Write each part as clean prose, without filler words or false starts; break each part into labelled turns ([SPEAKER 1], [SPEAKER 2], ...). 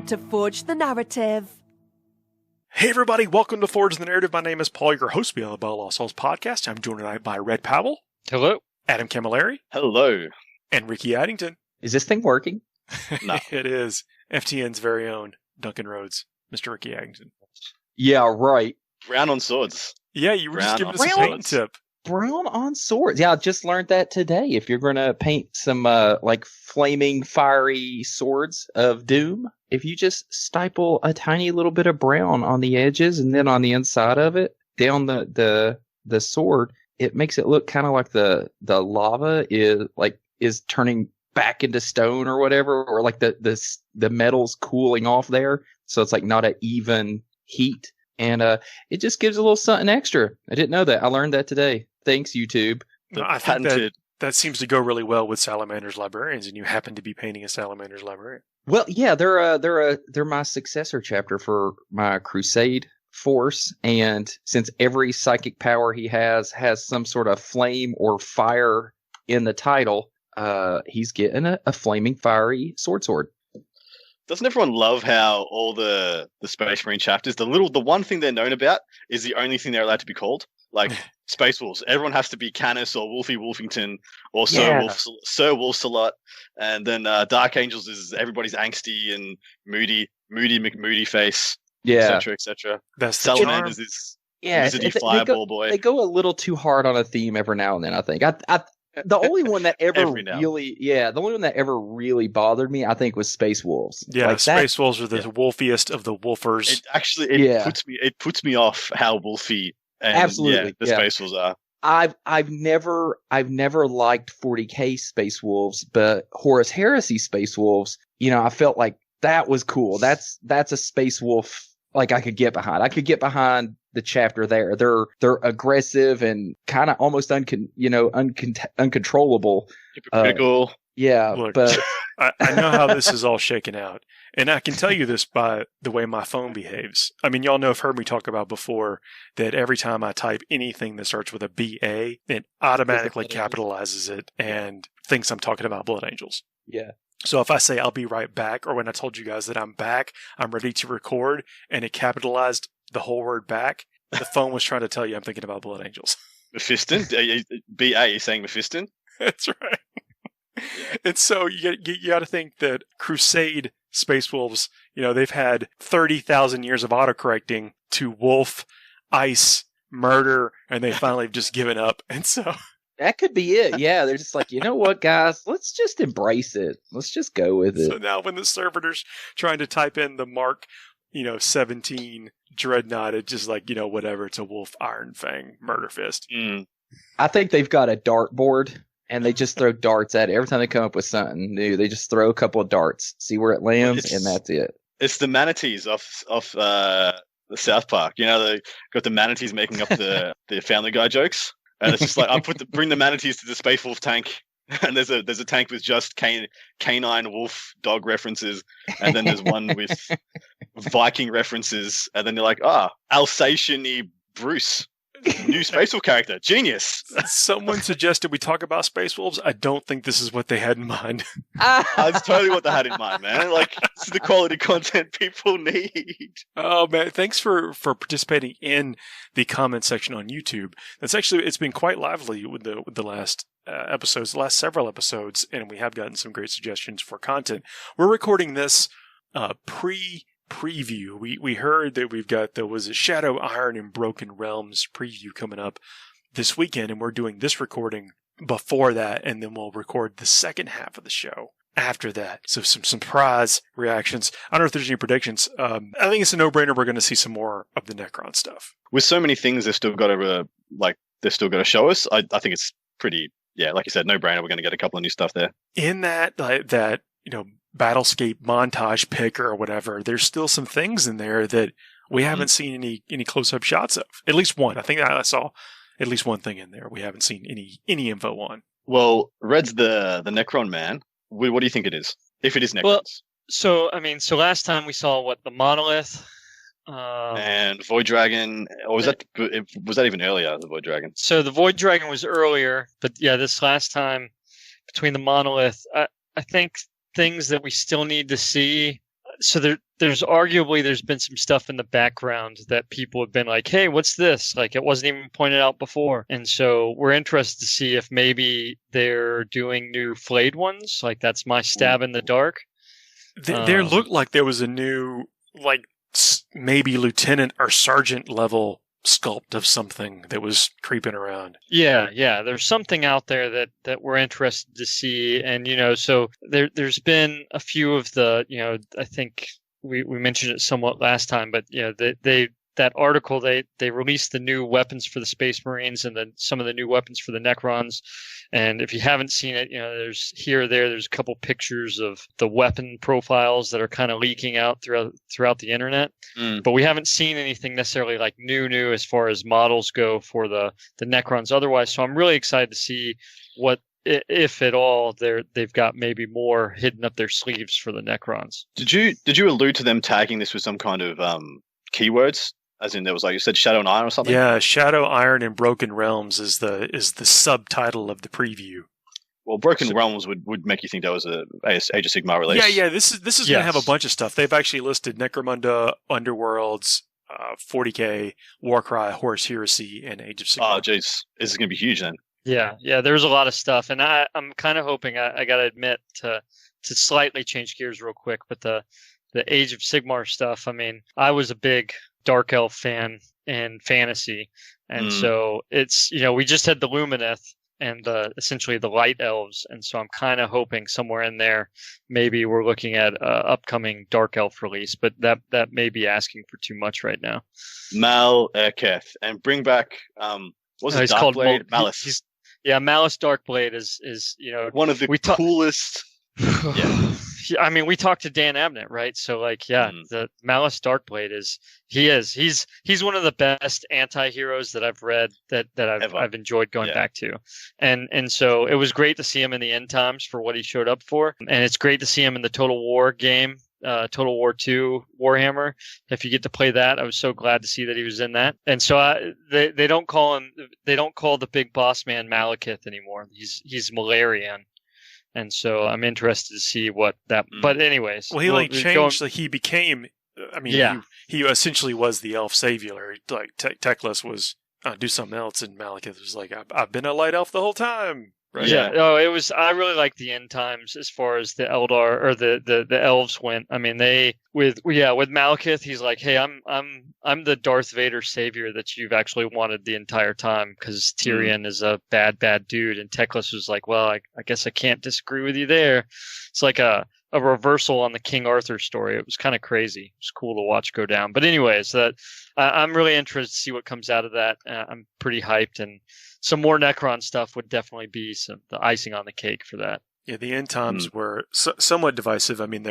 [SPEAKER 1] to forge the narrative.
[SPEAKER 2] Hey everybody, welcome to Forge the Narrative. My name is Paul, your host of the Bell Lost Souls podcast. I'm joined tonight by Red Powell.
[SPEAKER 3] Hello.
[SPEAKER 2] Adam Camilleri.
[SPEAKER 4] Hello.
[SPEAKER 2] And Ricky Addington.
[SPEAKER 5] Is this thing working?
[SPEAKER 4] No.
[SPEAKER 2] It is. FTN's very own Duncan Rhodes, Mr. Ricky Addington.
[SPEAKER 5] Yeah, right.
[SPEAKER 4] Brown on swords.
[SPEAKER 2] Yeah, you were just giving us a
[SPEAKER 5] Brown
[SPEAKER 2] paint tip.
[SPEAKER 5] Brown on swords. Yeah, I just learned that today. If you're going to paint some like flaming, fiery swords of doom, if you just stipple a tiny little bit of brown on the edges and then on the inside of it, down the sword, it makes it look kind of like the lava is turning back into stone or whatever, or like the metal's cooling off there, so it's like not an even heat, and it just gives a little something extra. I didn't know that. I learned that today. Thanks, YouTube.
[SPEAKER 2] No, I think that seems to go really well with Salamander's Librarians, and you happen to be painting a Salamander's Librarian.
[SPEAKER 5] Well, yeah, they're my successor chapter for my Crusade force, and since every psychic power he has some sort of flame or fire in the title, he's getting a flaming fiery sword.
[SPEAKER 4] Doesn't everyone love how all the Space Marine chapters, the one thing they're known about is the only thing they're allowed to be called? Like Space Wolves. Everyone has to be Canis or Wolfie Wolfington or Sir Wolfsalot. And then Dark Angels is everybody's angsty and moody McMoody face, etc., etc.
[SPEAKER 2] That's the
[SPEAKER 4] Salamanders is wizardy fireball boy.
[SPEAKER 5] They go a little too hard on a theme every now and then, I think. The only one that ever really bothered me, I think, was Space Wolves.
[SPEAKER 2] Yeah, like Space Wolves are the wolfiest of the wolfers.
[SPEAKER 4] It puts me off how wolfy and Space Wolves are.
[SPEAKER 5] I've never liked 40k Space Wolves, but Horus Heresy Space Wolves, I felt like that was cool. That's a Space Wolf like I could get behind. I could get behind the chapter there. They're aggressive and kind of almost uncontrollable.
[SPEAKER 4] Hypocritical.
[SPEAKER 2] Look, but I know how this is all shaken out, and I can tell you this by the way my phone behaves. I mean, y'all know, have heard me talk about before that every time I type anything that starts with a BA, it automatically capitalizes it and thinks I'm talking about Blood Angels.
[SPEAKER 5] Yeah.
[SPEAKER 2] So if I say I'll be right back, or when I told you guys that I'm back, I'm ready to record, and it capitalized the whole word back, the phone was trying to tell you I'm thinking about Blood Angels.
[SPEAKER 4] Mephiston? BA, you're saying Mephiston?
[SPEAKER 2] That's right. And so you got to think that Crusade Space Wolves, they've had 30,000 years of autocorrecting to wolf, ice, murder, and they finally have just given up. And so
[SPEAKER 5] that could be it. Yeah, they're just like, you know what, guys? Let's just embrace it. Let's just go with it.
[SPEAKER 2] So now when the servitor's trying to type in the Mark, 17 Dreadnought, it's just like, whatever. It's a wolf, Iron Fang, Murder Fist.
[SPEAKER 4] Mm.
[SPEAKER 5] I think they've got a dartboard, and they just throw darts at it. Every time they come up with something new, they just throw a couple of darts, see where it lands, and that's it.
[SPEAKER 4] It's the manatees off the South Park. They got the manatees making up the Family Guy jokes. And it's just like, bring the manatees to the Space Wolf tank, and there's a tank with just canine wolf dog references, and then there's one with Viking references, and then they're like, Alsatian-y Bruce, new Space Wolf character, genius.
[SPEAKER 2] Someone suggested we talk about Space Wolves. I don't think this is what they had in mind.
[SPEAKER 4] That's totally what they had in mind, man. Like, this is the quality content people need.
[SPEAKER 2] Oh man, thanks for participating in the comment section on YouTube. It's been quite lively with the last episodes, the last several episodes, and we have gotten some great suggestions for content. We're recording this preview. We heard that there was a Shadow Iron and Broken Realms preview coming up this weekend, and we're doing this recording before that, and then we'll record the second half of the show after that. So some surprise reactions. I don't know if there's any predictions. I think it's a no-brainer. We're going to see some more of the Necron stuff.
[SPEAKER 4] With so many things they've still got to show us, I think it's pretty, like you said, no-brainer. We're going to get a couple of new stuff there.
[SPEAKER 2] In that Battlescape montage pick or whatever, there's still some things in there that we haven't seen any close-up shots of. At least one. I think I saw at least one thing in there we haven't seen any info on.
[SPEAKER 4] Well, Red's the Necron man. What do you think it is? If it is Necrons.
[SPEAKER 3] Well, so last time we saw the Monolith
[SPEAKER 4] and Void Dragon, or was that even earlier, the Void Dragon?
[SPEAKER 3] So the Void Dragon was earlier, but yeah, this last time between the Monolith, I think things that we still need to see so there's been some stuff in the background that people have been like, hey, what's this? Like, it wasn't even pointed out before. And so we're interested to see if maybe they're doing new flayed ones. Like, that's my stab in the dark.
[SPEAKER 2] There looked like there was a new, like, maybe lieutenant or sergeant level sculpt of something that was creeping around.
[SPEAKER 3] Yeah. There's something out there that we're interested to see. And, so there's been a few of the, I think we mentioned it somewhat last time, but, that article, they released the new weapons for the Space Marines and then some of the new weapons for the Necrons. And if you haven't seen it, there's there's a couple pictures of the weapon profiles that are kind of leaking out throughout the internet. But we haven't seen anything necessarily like new as far as models go for the Necrons otherwise. So I'm really excited to see what, if at all, they've got maybe more hidden up their sleeves for the Necrons.
[SPEAKER 4] Did you allude to them tagging this with some kind of keywords? As in, there was, like you said, Shadow and Iron or something?
[SPEAKER 2] Yeah, Shadow, Iron, and Broken Realms is the subtitle of the preview.
[SPEAKER 4] Well, Broken Realms would make you think that was a Age of Sigmar release.
[SPEAKER 2] Yeah. This is going to have a bunch of stuff. They've actually listed Necromunda, Underworlds, 40k, Warcry, Horus Heresy, and Age of Sigmar.
[SPEAKER 4] Oh, jeez. This is going to be huge then.
[SPEAKER 3] Yeah. There's a lot of stuff. And I'm kind of hoping, I got to admit, to slightly change gears real quick, but the Age of Sigmar stuff, I mean, I was a big Dark Elf fan in fantasy. And so it's, we just had the Lumineth and essentially the Light Elves. And so I'm kind of hoping somewhere in there, maybe we're looking at upcoming Dark Elf release, but that may be asking for too much right now.
[SPEAKER 4] Malekith. And bring back, what's it called? Malice.
[SPEAKER 3] Malice Darkblade is
[SPEAKER 4] one of the coolest.
[SPEAKER 3] Yeah. I mean, we talked to Dan Abnett, right? So, the Malice Darkblade he's one of the best anti-heroes that I've read that I've enjoyed going back to, and so it was great to see him in the end times for what he showed up for, and it's great to see him in the Total War game, Total War 2 Warhammer. If you get to play that, I was so glad to see that he was in that. And so they don't call the big boss man Malekith anymore. He's Malarian. And so I'm interested to see what that. But anyways,
[SPEAKER 2] well, he changed. He became. I mean, he essentially was the elf savior. Like Teclis was do something else, and Malekith was like, "I've been a light elf the whole time." Right?
[SPEAKER 3] Yeah. No, it was. I really like the end times as far as the Eldar or the elves went. I mean, with Malekith, he's like, "Hey, I'm the Darth Vader savior that you've actually wanted the entire time because Tyrion is a bad dude." And Teclis was like, "Well, I guess I can't disagree with you there." It's like a reversal on the King Arthur story. It was kind of crazy. It was cool to watch go down. But anyways, I'm really interested to see what comes out of that. I'm pretty hyped, and some more Necron stuff would definitely be the icing on the cake for that.
[SPEAKER 2] Yeah, the end times were somewhat divisive. I mean,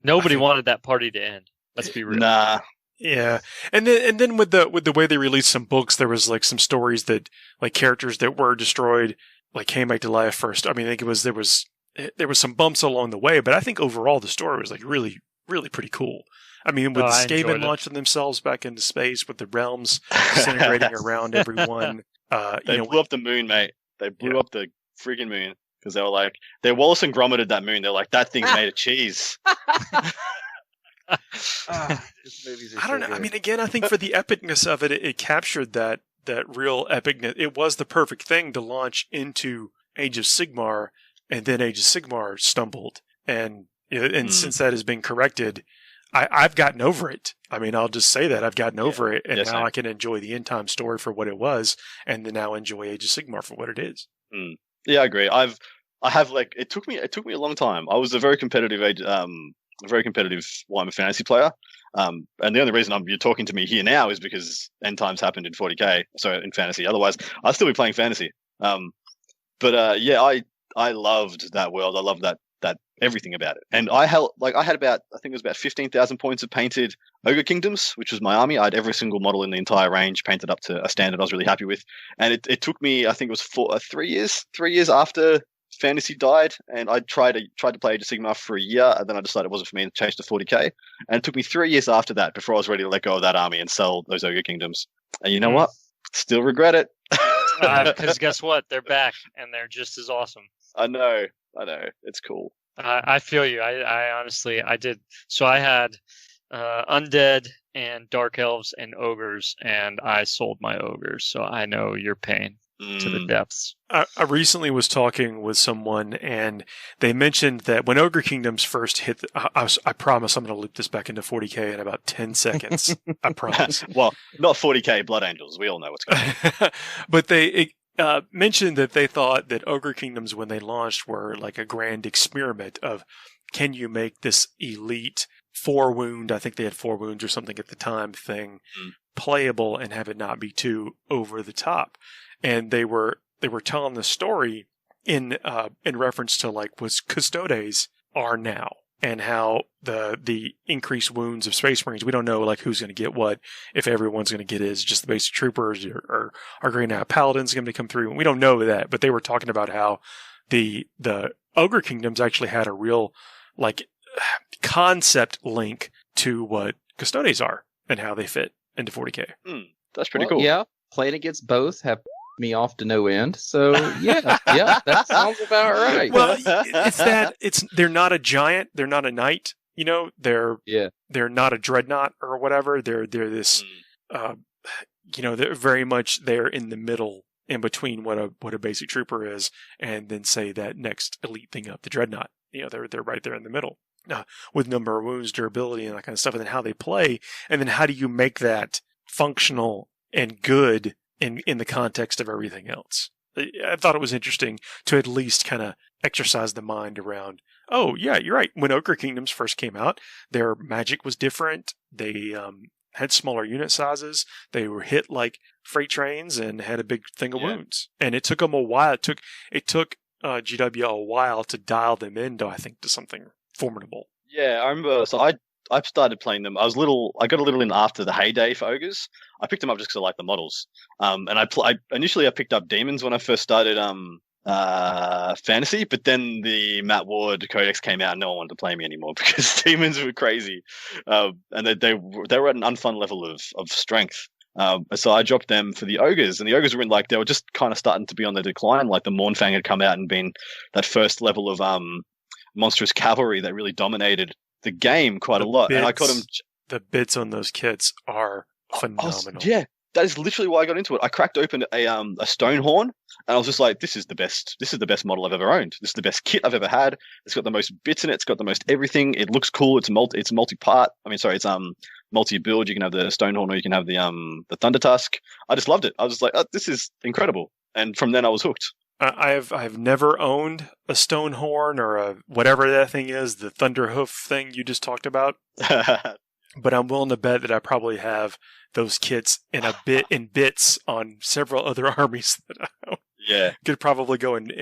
[SPEAKER 3] nobody wanted that party to end. Let's be real.
[SPEAKER 4] Nah.
[SPEAKER 2] Yeah, and then with the way they released some books, there was like some stories that like characters that were destroyed like came back to life first. I mean, I think there was some bumps along the way, but I think overall the story was like really, really pretty cool. I mean, with the Skaven launching themselves back into space, with the realms disintegrating around everyone.
[SPEAKER 4] They blew up the moon, mate. They blew up the friggin' moon because they were like, they Wallace and Gromit that moon. They're like, that thing's made of cheese.
[SPEAKER 2] I don't know. I mean, again, I think for the epicness of it, it captured that real epicness. It was the perfect thing to launch into Age of Sigmar, and then Age of Sigmar stumbled. And since that has been corrected, I've gotten over it. I mean, I'll just say that I've gotten over it, and now I can enjoy the end time story for what it was, and then now enjoy Age of Sigmar for what it is.
[SPEAKER 4] Yeah, I agree. I have like it took me a long time. I was a very competitive Warhammer fantasy player, and the only reason you're talking to me here now is because end times happened in 40k, so in fantasy. Otherwise, I'd still be playing fantasy. I loved that world. I loved that everything about it. And I had about, I think it was about 15,000 points of painted Ogre Kingdoms, which was my army. I had every single model in the entire range painted up to a standard I was really happy with. And it took me, I think it was 3 years after fantasy died, and I tried to play Age of Sigmar for a year, and then I decided it wasn't for me and changed to 40k. And it took me 3 years after that before I was ready to let go of that army and sell those Ogre Kingdoms. And you know what? Still regret it.
[SPEAKER 3] Because guess what? They're back, and they're just as awesome.
[SPEAKER 4] I know. It's cool.
[SPEAKER 3] I feel you. I honestly, I did. So I had undead and dark elves and ogres, and I sold my ogres. So I know your pain to the depths.
[SPEAKER 2] I recently was talking with someone, and they mentioned that when Ogre Kingdoms first hit, I promise I'm going to loop this back into 40k in about 10 seconds. I promise.
[SPEAKER 4] Well, not 40k Blood Angels. We all know what's going on.
[SPEAKER 2] But they mentioned that they thought that Ogre Kingdoms, when they launched, were like a grand experiment of, can you make this elite 4-wound, I think they had 4 wounds or something at the time, thing playable and have it not be too over the top. And they were telling the story in reference to like what Custodes are now, and how the increased wounds of Space Marines, we don't know like who's going to get what, if everyone's going to get is just the basic troopers, or are Grey Knight Paladins going to come through. We don't know that, but they were talking about how the Ogre Kingdoms actually had a real like concept link to what Custodes are and how they fit into 40k.
[SPEAKER 4] That's pretty cool.
[SPEAKER 5] Yeah, playing against both have me off to no end. So yeah, that sounds about right.
[SPEAKER 2] Well, they're not a giant, they're not a knight, you know, they're not a dreadnought or whatever. They're this, you know, they're very much there in the middle, in between what a basic trooper is, and then say that next elite thing up, the dreadnought. You know, they're right there in the middle, with number of wounds, durability, and that kind of stuff, and then how they play, and then how do you make that functional and good in the context of everything else. I thought it was interesting to at least kind of exercise the mind around, oh yeah, you're right. When Ogre Kingdoms first came out, their magic was different. They had smaller unit sizes. They were hit like freight trains and had a big thing of wounds. And it took them a while. It took GW a while to dial them into, I think, to something formidable.
[SPEAKER 4] Yeah, I remember. So I started playing them. I got a little in after the heyday for ogres. I picked them up just because I like the models. And initially I picked up demons when I first started fantasy, but then the Matt Ward Codex came out and no one wanted to play me anymore because demons were crazy, and they were at an unfun level of strength. So I dropped them for the ogres, and the ogres were they were just kind of starting to be on the decline. Like the Mournfang had come out and been that first level of monstrous cavalry that really dominated the game quite a lot. And I caught them.
[SPEAKER 2] The bits on those kits are phenomenal.
[SPEAKER 4] Yeah, that is literally why I got into it. I cracked open a stone horn, and I was just like, "This is the best. This is the best model I've ever owned. This is the best kit I've ever had. It's got the most bits in it. It's got the most everything. It looks cool. It's multi-part. It's multi-build. You can have the stone horn, or you can have the thunder tusk. I just loved it. I was just like, oh, this is incredible. And from then I was hooked.
[SPEAKER 2] I've never owned a stone horn or a whatever that thing is, the thunder hoof thing you just talked about. But I'm willing to bet that I probably have those kits in bits on several other armies that I own.
[SPEAKER 4] Yeah,
[SPEAKER 2] could probably go and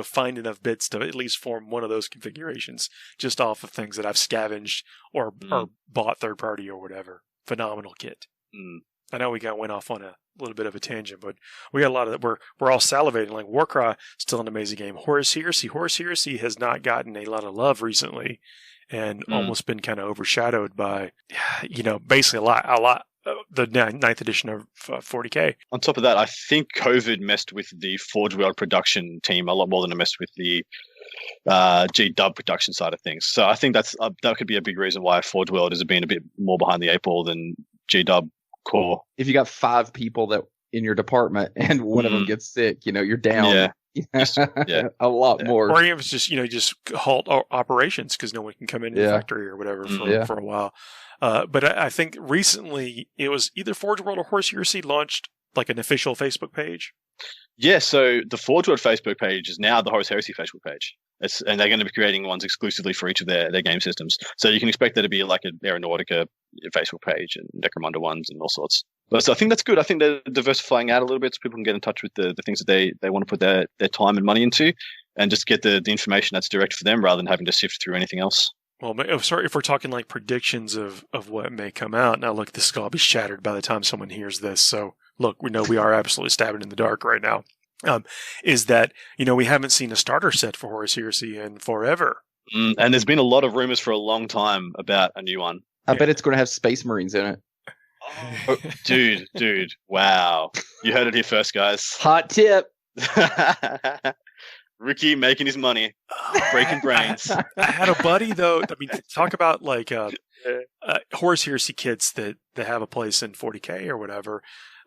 [SPEAKER 2] find enough bits to at least form one of those configurations just off of things that I've scavenged or bought third party or whatever. Phenomenal kit. I know we went off on a little bit of a tangent, but we got a lot of that. We're all salivating. Like Warcry, still an amazing game. Horus Heresy has not gotten a lot of love recently, and almost been kind of overshadowed by, basically a lot. The 9th edition of 40k.
[SPEAKER 4] On top of that, I think COVID messed with the Forge World production team a lot more than it messed with the G-Dub production side of things. So I think that could be a big reason why Forge World has been a bit more behind the 8 ball than G-Dub core.
[SPEAKER 5] If you got 5 people that in your department and one of them gets sick, you're down.
[SPEAKER 4] Yeah.
[SPEAKER 5] A lot more.
[SPEAKER 2] Or even if it's just halt operations because no one can come into the factory or whatever for a while. But I think recently it was either Forge World or Horus Heresy launched like an official Facebook page.
[SPEAKER 4] Yeah, so the Forge World Facebook page is now the Horus Heresy Facebook page. And they're going to be creating ones exclusively for each of their game systems. So you can expect there to be like an Aeronautica Facebook page and Necromunda ones and all sorts. But so I think that's good. I think they're diversifying out a little bit so people can get in touch with the things that they want to put their time and money into and just get the information that's direct for them rather than having to sift through anything else.
[SPEAKER 2] Well, sorry if we're talking like predictions of what may come out. Now, look, this will all be shattered by the time someone hears this. So, look, we know we are absolutely stabbing in the dark right now. Is that, we haven't seen a starter set for Horus Heresy in forever.
[SPEAKER 4] And there's been a lot of rumors for a long time about a new one.
[SPEAKER 5] I bet it's going to have Space Marines in it.
[SPEAKER 4] Oh, dude, wow. You heard it here first, guys.
[SPEAKER 5] Hot tip.
[SPEAKER 4] Ricky making his money, breaking brains.
[SPEAKER 2] I had a buddy though. I mean, talk about like Horus Heresy kids that have a place in 40k or whatever.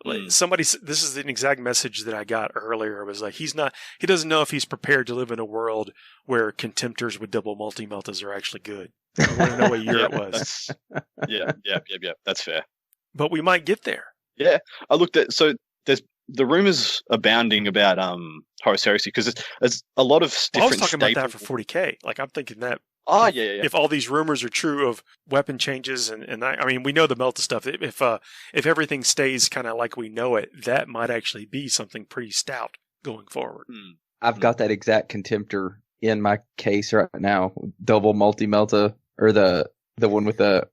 [SPEAKER 2] Like somebody, this is an exact message that I got earlier. It was like he doesn't know if he's prepared to live in a world where contemptors with double multi-meltas are actually good. I want to know what year it was.
[SPEAKER 4] Yeah. That's fair.
[SPEAKER 2] But we might get there.
[SPEAKER 4] Yeah, I looked at there's the rumors abounding about Horus Heresy because there's a lot of different.
[SPEAKER 2] I was talking about that for 40k. Like I'm thinking that.
[SPEAKER 4] Oh yeah.
[SPEAKER 2] If all these rumors are true of weapon changes and I mean we know the Melta stuff. If everything stays kind of like we know it, that might actually be something pretty stout going forward.
[SPEAKER 5] I've got that exact Contemptor in my case right now. Double multi-melta, or the one with the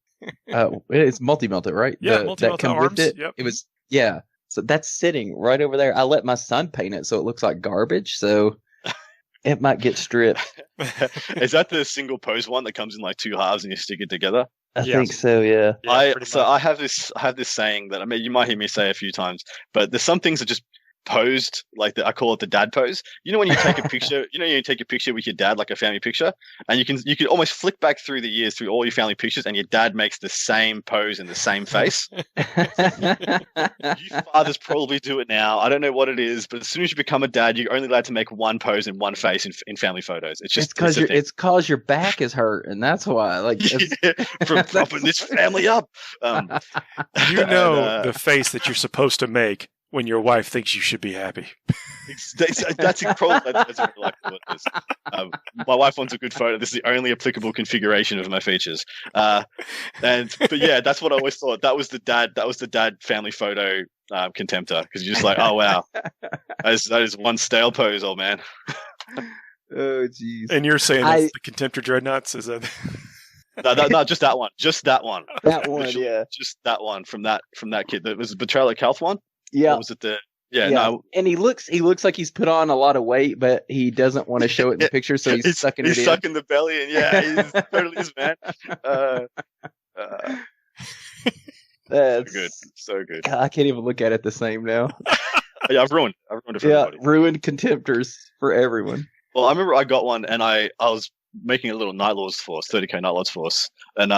[SPEAKER 5] it's multi-melta, right?
[SPEAKER 2] Yeah,
[SPEAKER 5] multi-melta
[SPEAKER 2] arms.
[SPEAKER 5] It was So that's sitting right over there. I let my son paint it so it looks like garbage. So it might get stripped.
[SPEAKER 4] Is that the single pose one that comes in like two halves and you stick it together?
[SPEAKER 5] I think so. Yeah.
[SPEAKER 4] I have this saying that, I mean, you might hear me say a few times, but there's some things that just posed like I call it the dad pose. You know when you take a picture, you take a picture with your dad, like a family picture, and you can almost flick back through the years through all your family pictures, and your dad makes the same pose and the same face. You fathers probably do it now. I don't know what it is, but as soon as you become a dad, you're only allowed to make one pose and one face in family photos. It's just
[SPEAKER 5] it's because your back is hurt, and that's why. Like
[SPEAKER 4] from propping this family up.
[SPEAKER 2] The face that you're supposed to make when your wife thinks you should be happy.
[SPEAKER 4] That's probably that's really like what it is. My wife wants a good photo. This is the only applicable configuration of my features. But yeah, that's what I always thought. That was the dad family photo contemptor, because you're just like, oh wow, that is one stale pose, old man.
[SPEAKER 5] Oh jeez.
[SPEAKER 2] And you're saying that's the Contemptor Dreadnoughts? Is that?
[SPEAKER 4] No, just that one.
[SPEAKER 5] That one, yeah.
[SPEAKER 4] Just that one from that kid. That was the Betrayal at Calth one.
[SPEAKER 5] Yeah.
[SPEAKER 4] Or was it the? Yeah, no.
[SPEAKER 5] And he looks like he's put on a lot of weight, but he doesn't want to show it in the picture, so he's sucking it in.
[SPEAKER 4] He's sucking the belly, and yeah, he's totally is, man.
[SPEAKER 5] That's
[SPEAKER 4] so good.
[SPEAKER 5] God, I can't even look at it the same now.
[SPEAKER 4] Yeah, I've ruined it for everybody.
[SPEAKER 5] Ruined Contemptors for everyone.
[SPEAKER 4] Well, I remember I got one, and I was making a little Night Lords force, 30k Night Lords force, and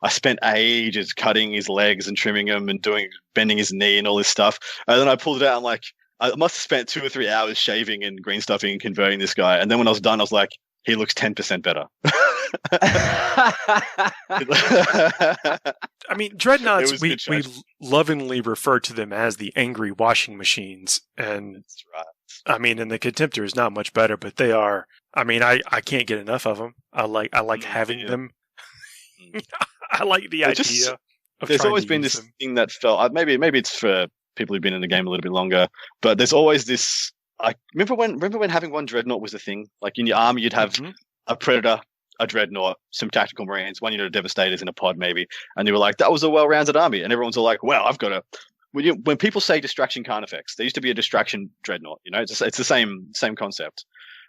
[SPEAKER 4] I spent ages cutting his legs and trimming them and bending his knee and all this stuff. And then I pulled it out. I'm like, I must have spent 2 or 3 hours shaving and green stuffing and converting this guy. And then when I was done, I was like, he looks 10% better.
[SPEAKER 2] I mean, Dreadnoughts, we lovingly refer to them as the angry washing machines. And
[SPEAKER 4] that's right.
[SPEAKER 2] I mean, and the Contemptor is not much better, but they are. I mean, I can't get enough of them. I like having them. I like the idea.
[SPEAKER 4] There's always been this thing that felt maybe it's for people who've been in the game a little bit longer, but there's always this. I remember when having one dreadnought was a thing. Like in your army, you'd have a predator, a dreadnought, some tactical marines, one unit of devastators in a pod maybe, and you were like, that was a well-rounded army, and everyone's all like, wow, I've got a. When people say distraction can't effects, there used to be a distraction dreadnought. You know, it's the same concept.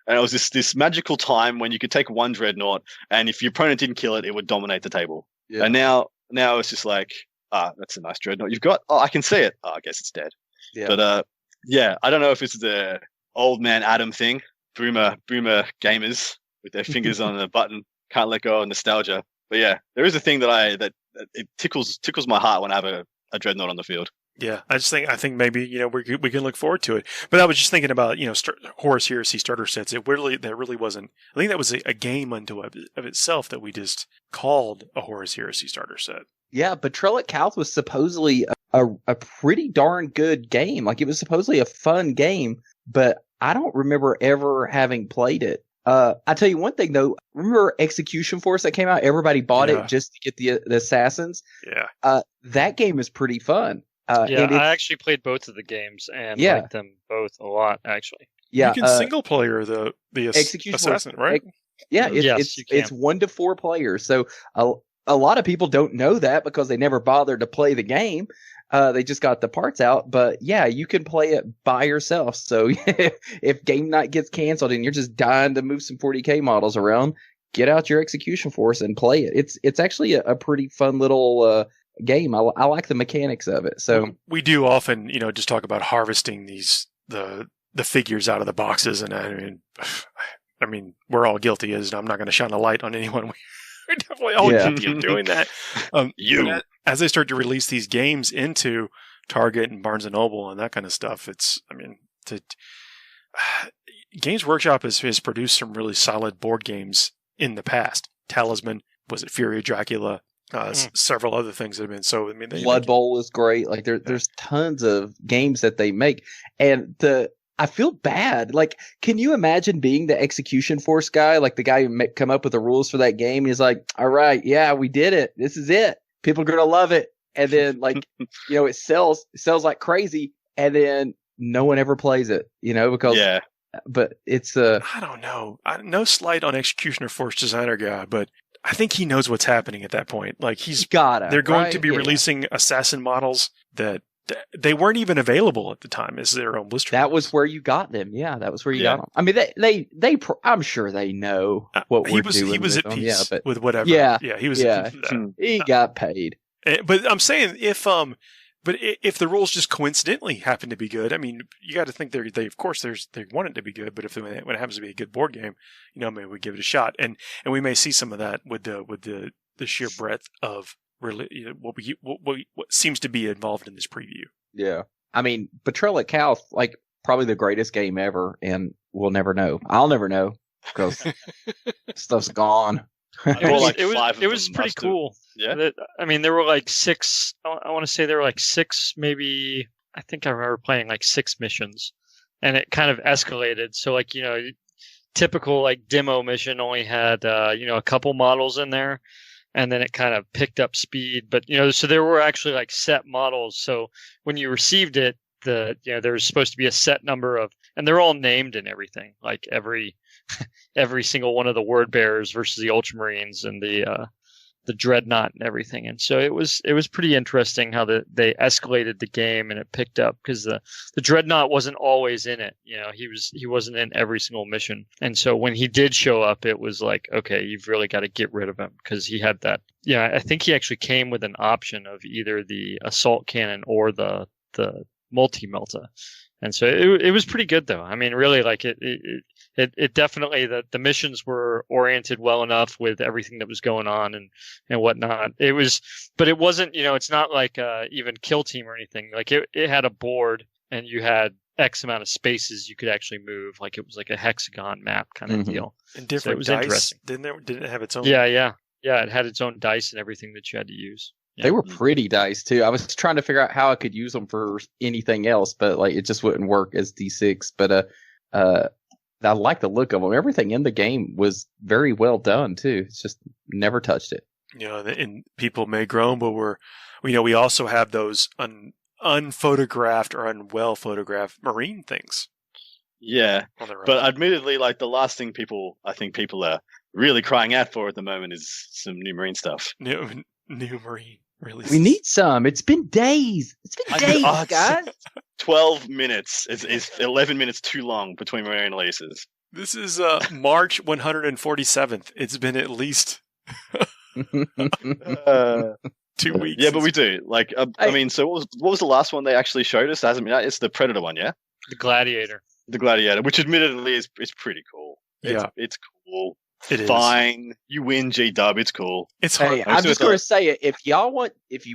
[SPEAKER 4] And it was this magical time when you could take one dreadnought, and if your opponent didn't kill it, it would dominate the table. Yeah. And now it's just like, that's a nice dreadnought you've got. Oh, I can see it. Oh, I guess it's dead. Yeah. But I don't know if it's the old man Adam thing. Boomer gamers with their fingers on the button, can't let go of nostalgia. But yeah, there is a thing that it tickles my heart when I have a dreadnought on the field.
[SPEAKER 2] Yeah, I think maybe we can look forward to it. But I was just thinking about Horus Heresy starter sets. There really wasn't. I think that was a game unto of itself that we just called a Horus Heresy starter set.
[SPEAKER 5] Yeah, Betrayal at Calth was supposedly a pretty darn good game. Like it was supposedly a fun game, but I don't remember ever having played it. I tell you one thing though. Remember Execution Force that came out? Everybody bought it just to get the assassins.
[SPEAKER 2] Yeah.
[SPEAKER 5] That game is pretty fun.
[SPEAKER 3] I actually played both of the games and liked them both a lot, actually.
[SPEAKER 2] Yeah, you can single player the
[SPEAKER 5] Execution
[SPEAKER 2] assassin,
[SPEAKER 5] Force,
[SPEAKER 2] right?
[SPEAKER 5] It's 1 to 4 players. So a lot of people don't know that because they never bothered to play the game. They just got the parts out. But yeah, you can play it by yourself. So if game night gets canceled and you're just dying to move some 40k models around, get out your Execution Force and play it. It's actually a pretty fun little game. I like the mechanics of it. So
[SPEAKER 2] we do often, just talk about harvesting the figures out of the boxes, and I mean, I mean, we're all guilty as I'm not going to shine a light on anyone. We're definitely all guilty of doing that. As they start to release these games into Target and Barnes and Noble and that kind of stuff, Games Workshop has produced some really solid board games in the past. Talisman, was it Fury of Dracula? Several other things that have been. So I mean,
[SPEAKER 5] Blood Bowl is great. Like there's tons of games that they make, and I feel bad. Like, can you imagine being the execution force guy, like the guy who come up with the rules for that game? He's like, all right, yeah, we did it. This is it. People are gonna love it. And then, like, it sells like crazy, and then no one ever plays it. Because but it's I
[SPEAKER 2] don't know. No slight on executioner force designer guy, but I think he knows what's happening at that point. Like they're going to be releasing assassin models that they weren't even available at the time as their own blister.
[SPEAKER 5] That was where you got them. Yeah, that was where you got them. I mean, they I'm sure they know what we're doing.
[SPEAKER 2] He was at peace with whatever.
[SPEAKER 5] Yeah,
[SPEAKER 2] he was. Yeah,
[SPEAKER 5] he got paid.
[SPEAKER 2] But I'm saying if the rules just coincidentally happen to be good, I mean, you got to think they of course they want it to be good. But when it happens to be a good board game, maybe we give it a shot, and we may see some of that with the sheer breadth of really what seems to be involved in this preview.
[SPEAKER 5] Yeah, I mean, Betrayal at Calth, like probably the greatest game ever, and we'll never know. I'll never know because stuff's gone.
[SPEAKER 3] It was pretty cool.
[SPEAKER 4] Yeah.
[SPEAKER 3] I mean, there were like 6. I want to say there were like 6, maybe. I think I remember playing like 6 missions, and it kind of escalated. So like typical like demo mission only had a couple models in there, and then it kind of picked up speed. But so there were actually like set models. So when you received it, there was supposed to be a set number of, and they're all named and everything. Like every single one of the word bearers versus the Ultramarines and the Dreadnought and everything. And so it was pretty interesting how they escalated the game and it picked up, because the Dreadnought wasn't always in it. He wasn't in every single mission. And so when he did show up, it was like, okay, you've really got to get rid of him, because he had that. Yeah, I think he actually came with an option of either the assault cannon or the multi-melta. And so it was pretty good though. I mean, really, like it definitely, the missions were oriented well enough with everything that was going on and whatnot. But it wasn't, it's not like even Kill Team or anything. Like it had a board and you had X amount of spaces you could actually move. Like it was like a hexagon map kind of deal.
[SPEAKER 2] And different
[SPEAKER 3] it was
[SPEAKER 2] dice.
[SPEAKER 3] Interesting.
[SPEAKER 2] Didn't it have its own?
[SPEAKER 3] Yeah. It had its own dice and everything that you had to use. Yeah.
[SPEAKER 5] They were pretty dice too. I was trying to figure out how I could use them for anything else, but like it just wouldn't work as D6. But I like the look of them. Everything in the game was very well done too. It's just never touched it.
[SPEAKER 2] And people may groan, but we also have those unphotographed or unwell photographed marine things.
[SPEAKER 4] Yeah, but admittedly, like the last thing I think people are really crying out for at the moment is some new marine stuff.
[SPEAKER 2] New marine. Really?
[SPEAKER 5] We need some. It's been days. Guys.
[SPEAKER 4] 12 minutes. It's 11 minutes too long between marine releases.
[SPEAKER 2] This is March 147th. It's been at least 2 weeks.
[SPEAKER 4] Yeah, but we do. Like, I mean, so what was the last one they actually showed us? It's the Predator one, yeah?
[SPEAKER 3] The Gladiator.
[SPEAKER 4] The Gladiator, which admittedly is pretty cool. It's cool.
[SPEAKER 2] It is.
[SPEAKER 4] Fine. You win, GW. It's cool.
[SPEAKER 2] It's hard.
[SPEAKER 5] Hey, I'm just going to say it. If you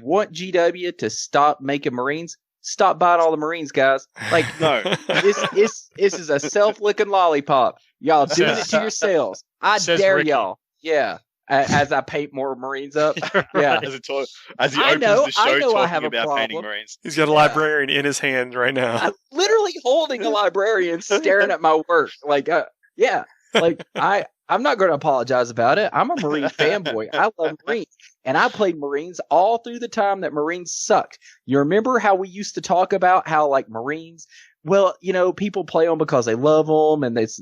[SPEAKER 5] want GW to stop making Marines, stop buying all the Marines, guys. Like,
[SPEAKER 4] no,
[SPEAKER 5] this is a self-licking lollipop. Y'all doing it to yourselves. I dare
[SPEAKER 3] Ricky.
[SPEAKER 5] y'all. Yeah. As I paint more Marines up. Yeah.
[SPEAKER 4] As he opens the show talking about
[SPEAKER 5] problem.
[SPEAKER 4] painting Marines.
[SPEAKER 2] He's got a librarian in his hand right now.
[SPEAKER 5] I'm literally holding a librarian staring at my work. Like, yeah. Like, I'm not going to apologize about it. I'm a Marine fanboy. I love Marines. And I played Marines all through the time that Marines sucked. You remember how we used to talk about how, like, Marines, well, people play them because they love them, and that's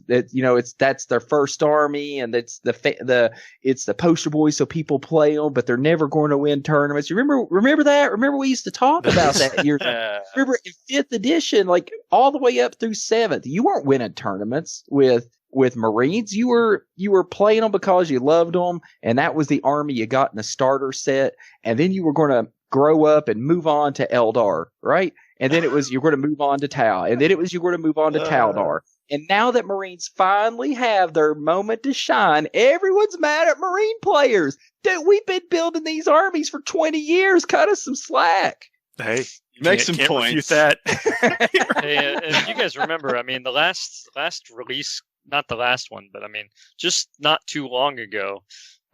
[SPEAKER 5] their first army, and it's the poster boys, so people play them, but they're never going to win tournaments. You remember that? Remember we used to talk about that years ago. Remember in 5th edition, like all the way up through 7th, you weren't winning tournaments with Marines. You were playing them because you loved them, and that was the army you got in the starter set, and then you were going to grow up and move on to Eldar, right? And then it was you're going to move on to Tau. And then it was you're going to move on to Taldar. And now that Marines finally have their moment to shine, everyone's mad at Marine players. Dude, we've been building these armies for 20 years. Cut us some slack.
[SPEAKER 2] Hey,
[SPEAKER 4] Make some
[SPEAKER 2] can't
[SPEAKER 4] points.
[SPEAKER 2] refute that.
[SPEAKER 3] Hey, and you guys remember, I mean, the last release, not the last one, but I mean, just not too long ago,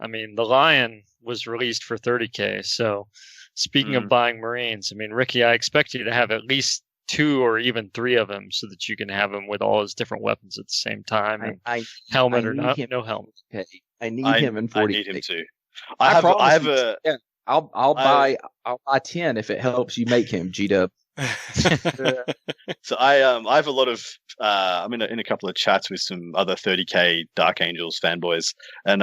[SPEAKER 3] I mean, the Lion was released for 30K. So speaking of buying Marines, I mean, Ricky, I expect you to have at least 2 or even 3 of them so that you can have him with all his different weapons at the same time. And helmet or not, no helmet.
[SPEAKER 5] Okay. I need him in 40K.
[SPEAKER 4] I need him too. I have a.
[SPEAKER 5] Yeah, I'll buy 10 if it helps you make him, G-Dub.
[SPEAKER 4] So I have a lot of I'm in a couple of chats with some other 30K Dark Angels fanboys, and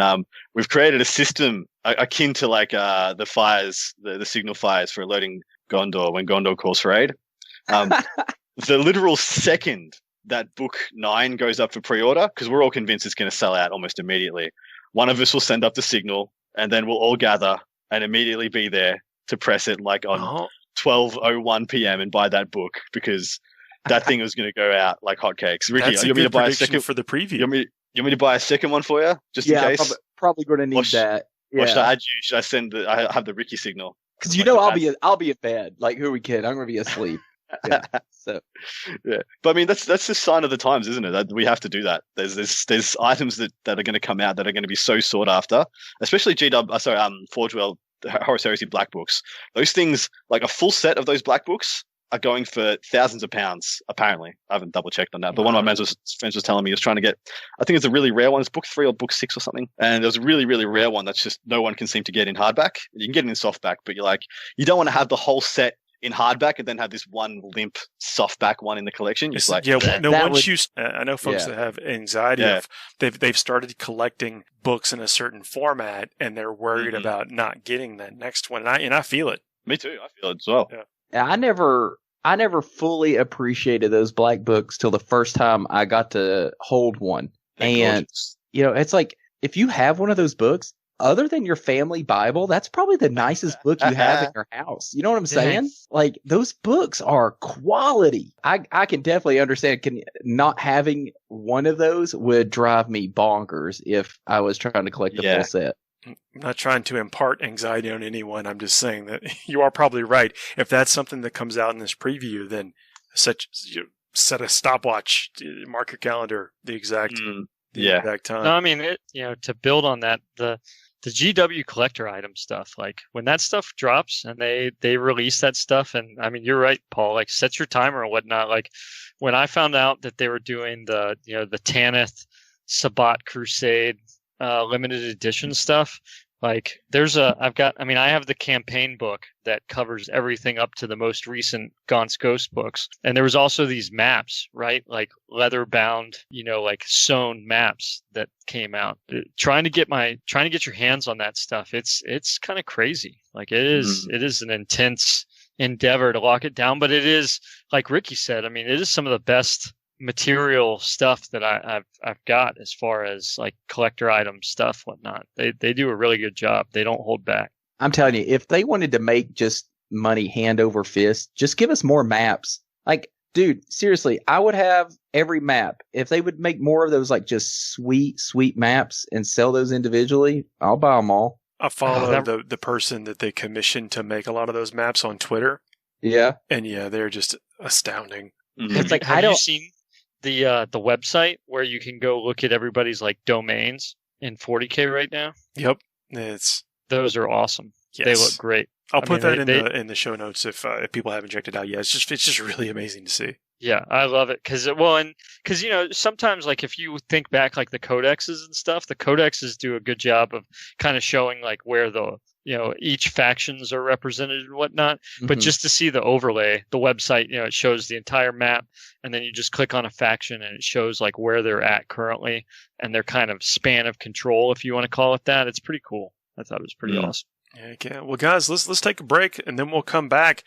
[SPEAKER 4] we've created a system akin to like the fires, the signal fires for alerting Gondor when Gondor calls for aid. The literal second that book 9 goes up for pre-order, because we're all convinced it's going to sell out almost immediately, one of us will send up the signal, and then we'll all gather and immediately be there to press it like on 12:01 p.m. and buy that book, because that thing was going to go out like hotcakes. Ricky,
[SPEAKER 2] That's
[SPEAKER 4] you want me to buy a second
[SPEAKER 2] for the preview?
[SPEAKER 4] You want me to buy a second one for you, just in case?
[SPEAKER 5] Probably going to need that.
[SPEAKER 4] Or should I add you? Should I send I have the Ricky signal?
[SPEAKER 5] Because I'll be in bed. Like, who are we kidding? I'm going to be asleep. Yeah. So
[SPEAKER 4] yeah, but I mean that's the sign of the times, isn't it? That we have to do that. There's items that are going to come out that are going to be so sought after, especially Forge World Horus Heresy black books. Those things, like a full set of those black books, are going for thousands of pounds. Apparently, I haven't double checked on that, but one of my friends was telling me he was trying to get. I think it's a really rare one. It's book 3 or book 6 or something, and there's a really really rare one that's just no one can seem to get in hardback. You can get it in softback, but you don't want to have the whole set in hardback and then have this one limp softback one in the collection. Just like,
[SPEAKER 2] I know folks that have anxiety of they've started collecting books in a certain format and they're worried about not getting that next one. And I feel it.
[SPEAKER 4] Me too. I feel it as well.
[SPEAKER 5] Yeah, I never fully appreciated those black books till the first time I got to hold one. And it's like, if you have one of those books, other than your family Bible, that's probably the nicest book you have in your house. You know what I'm saying? Like, those books are quality. I can definitely understand not having one of those would drive me bonkers if I was trying to collect the full set.
[SPEAKER 2] I'm not trying to impart anxiety on anyone. I'm just saying that you are probably right. If that's something that comes out in this preview, then set a stopwatch, mark your calendar, the exact time.
[SPEAKER 3] No, I mean, to build on that, the GW collector item stuff, like when that stuff drops and they release that stuff, and I mean, you're right, Paul, like set your timer and whatnot. Like when I found out that they were doing the Tanith Sabbat Crusade limited edition stuff, like I have the campaign book that covers everything up to the most recent Gaunt's Ghost books. And there was also these maps, right? Like leather bound, like sewn maps that came out. Trying to get your hands on that stuff. It's kind of crazy. Like it is an intense endeavor to lock it down, but it is, like Ricky said, I mean, it is some of the best material stuff that I've got as far as like collector item stuff, whatnot. They do a really good job. They don't hold back.
[SPEAKER 5] I'm telling you, if they wanted to make just money hand over fist, just give us more maps. Like, dude, seriously, I would have every map. If they would make more of those, like just sweet maps and sell those individually, I'll buy them all.
[SPEAKER 2] I follow the person that they commissioned to make a lot of those maps on Twitter.
[SPEAKER 5] Yeah.
[SPEAKER 2] And they're just astounding.
[SPEAKER 5] It's like,
[SPEAKER 3] have you seen the website where you can go look at everybody's like domains in 40K right now?
[SPEAKER 2] Yep.
[SPEAKER 3] Those are awesome. Yes. They look great.
[SPEAKER 2] I'll put that in the show notes if people haven't checked it out yet. It's just really amazing to see.
[SPEAKER 3] Yeah, I love it because sometimes like if you think back like the codexes and stuff, the codexes do a good job of kind of showing like where the each factions are represented and whatnot. Mm-hmm. But just to see the overlay, the website, it shows the entire map, and then you just click on a faction and it shows like where they're at currently and their kind of span of control, if you want to call it that. It's pretty cool. I thought it was pretty awesome.
[SPEAKER 2] Okay. Well, guys, let's take a break and then we'll come back.